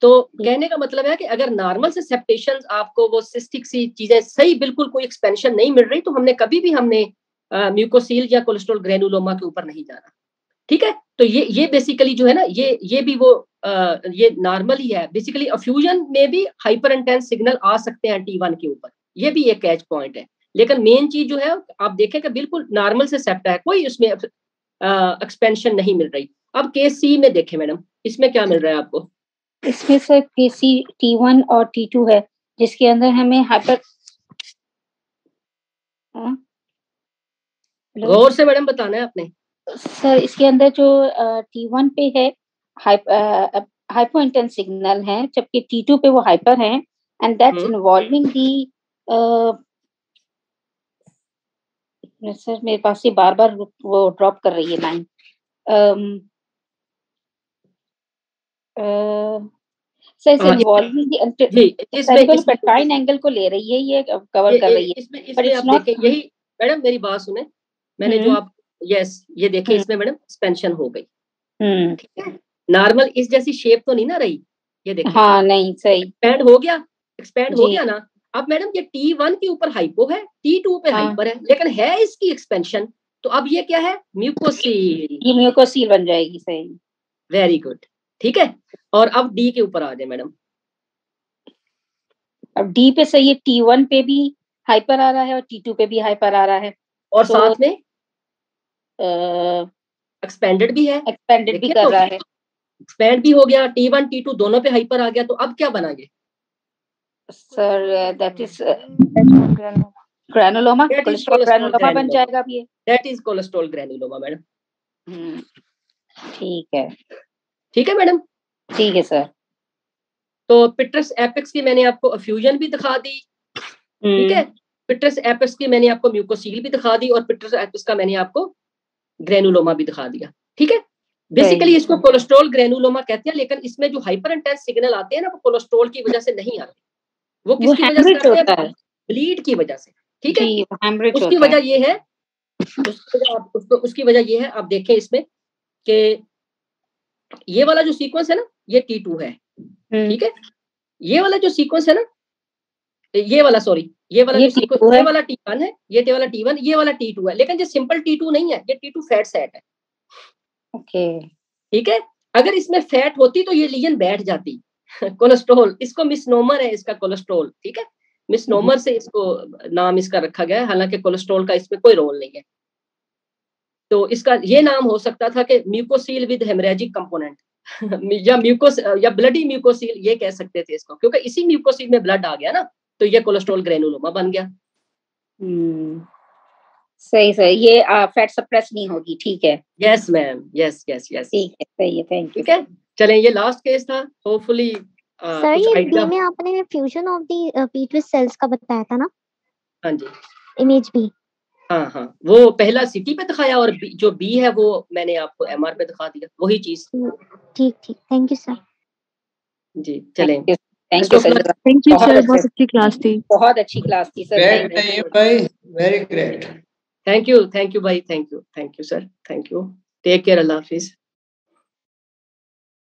तो कहने का मतलब है कि अगर नॉर्मल से सेप्टेशन आपको वो सिस्टिक सी चीजें सही बिल्कुल कोई एक्सपेंशन नहीं मिल रही, तो हमने कभी भी म्यूकोसील या कोलेस्ट्रॉल ग्रेनुलोमा के ऊपर नहीं जाना। ठीक है। तो ये बेसिकली जो है ना, ये भी वो ये नॉर्मल ही है। बेसिकली अफ्यूजन में भी हाइपर इंटेंस सिग्नल आ सकते हैं T1 के ऊपर, ये भी एक कैच पॉइंट है। लेकिन मेन चीज जो है, आप देखें कि बिल्कुल नॉर्मल से सेप्टा है, कोई उसमें एक्सपेंशन नहीं मिल रही। अब केस सी में देखें मैडम, इसमें क्या मिल रहा है आपको? इसमें सर केसी T1 और T2 है, जिसके अंदर हमें हाइपर, गौर से मैडम बताना है आपने। सर इसके अंदर जो T1 पे है हाइपो इंटेंस सिग्नल है, जबकि T2 पे वो हाइपर है, and that's involving the sir मेरे पास ये बार बार वो ड्रॉप कर रही है लाइन। सर इन्वॉल्विंग दी पेप्टाइन एंगल को ले रही है, ये कवर कर रही है। इसमें आप देखें, यही मैडम मेरी बात सुने, मैंने जो आप ये देखें, इसमें मैडम एक्सपेंशन हो गई। ठीक है। नॉर्मल इस जैसी शेप तो नहीं ना रही, ये देखिए। हाँ नहीं, सही एक्सपेंड हो गया ना। अब मैडम ये T1 के ऊपर हाइपो है, T2 पे हाइपर है, लेकिन है इसकी एक्सपेंशन। तो अब ये क्या है? म्यूकोसील। ये म्यूकोसील बन जाएगी। सही, वेरी गुड। ठीक है। और अब D के ऊपर आ जाए मैडम। अब D पे सही है, T1 पे भी हाइपर आ रहा है और T2 पे भी हाइपर आ रहा है, और तो, साथ में एक्सपेंडेड भी है, एक्सपेंडेड भी कर रहा है। एक्सपेंड भी हो गया, T1 T2 दोनों पे हाइपर आ गया। तो अब क्या बना ये? Sir that is granuloma, cholesterol granuloma बन जाएगा अब ये। That is cholesterol granuloma madam. ठीक है। ठीक है मैडम। ठीक है सर। तो पिट्रस एपेक्स की मैंने आपको अफ्यूजन भी दिखा दी। ठीक है। पिट्रस एपेक्स की मैंने आपको म्यूकोसील भी दिखा दी, और पिट्रस एपेक्स का मैंने आपको ग्रेनुलोमा भी दिखा दिया। ठीक है। बेसिकली इसको कोलेस्ट्रॉल ग्रेनुलोमा कहते हैं, लेकिन इसमें जो हाइपर इंटेंस सिग्नल आते हैं ना, वो कोलेस्ट्रॉल की वजह से नहीं आते, वो किसकी वजह से आते हैं? ब्लीड की वजह से। ठीक है। उसकी वजह ये है, उसकी वजह ये है, आप देखें इसमें कि ये वाला जो सीक्वेंस है ना, ये T2 है। ठीक है। ये वाला जो सीक्वेंस है ना, ये वाला जो सीक्वेंस, ये वाला T1 है, ये वाला T1, ये वाला T2 है। लेकिन ये सिंपल T2 नहीं है, ये T2 फैट सेट है। ओके। ठीक है। अगर इसमें फैट होती तो ये लीजन बैठ जाती। कोलेस्ट्रॉल, इसको मिसनोमर है इसका कोलेस्ट्रॉल। ठीक है। मिसनोमर से इसको नाम इसका रखा गया है, हालांकि कोलेस्ट्रॉल का इसमें कोई रोल नहीं है। तो इसका ये नाम हो सकता था कि म्यूकोसील विद हेमरेजिक कंपोनेंट, या ब्लडी म्यूकोसील, ये कह सकते थे इसको, क्योंकि इसी म्यूकोसील में ब्लड आ गया ना, तो ये कोलेस्ट्रॉल ग्रेनुलोमा बन गया। सही, ये फैट सप्रेस नहीं होगी। ठीक है। Yes ma'am, yes. ठीक है, सही है, थैंक यू। ठीक है। चलें, ये लास्ट केस था। होपफुली सर ये बी में आपने फ्यूजन ऑफ दी पीट्रस सेल्स का बताया था ना? हाँ जी। Image B. हाँ, वो पहला सिटी पे दिखाया, और जो बी है वो मैंने आपको MR पे दिखा दिया, वही चीज। ठीक, थैंक यू सर। जी चलें। Thank you sir. बहुत अच्छी क्लास थी। बहुत अच्छी क्लास थी सर। भाई वेरी ग्रेट। थैंक यू भाई, thank you sir, thank you. Take care, Allah Hafiz.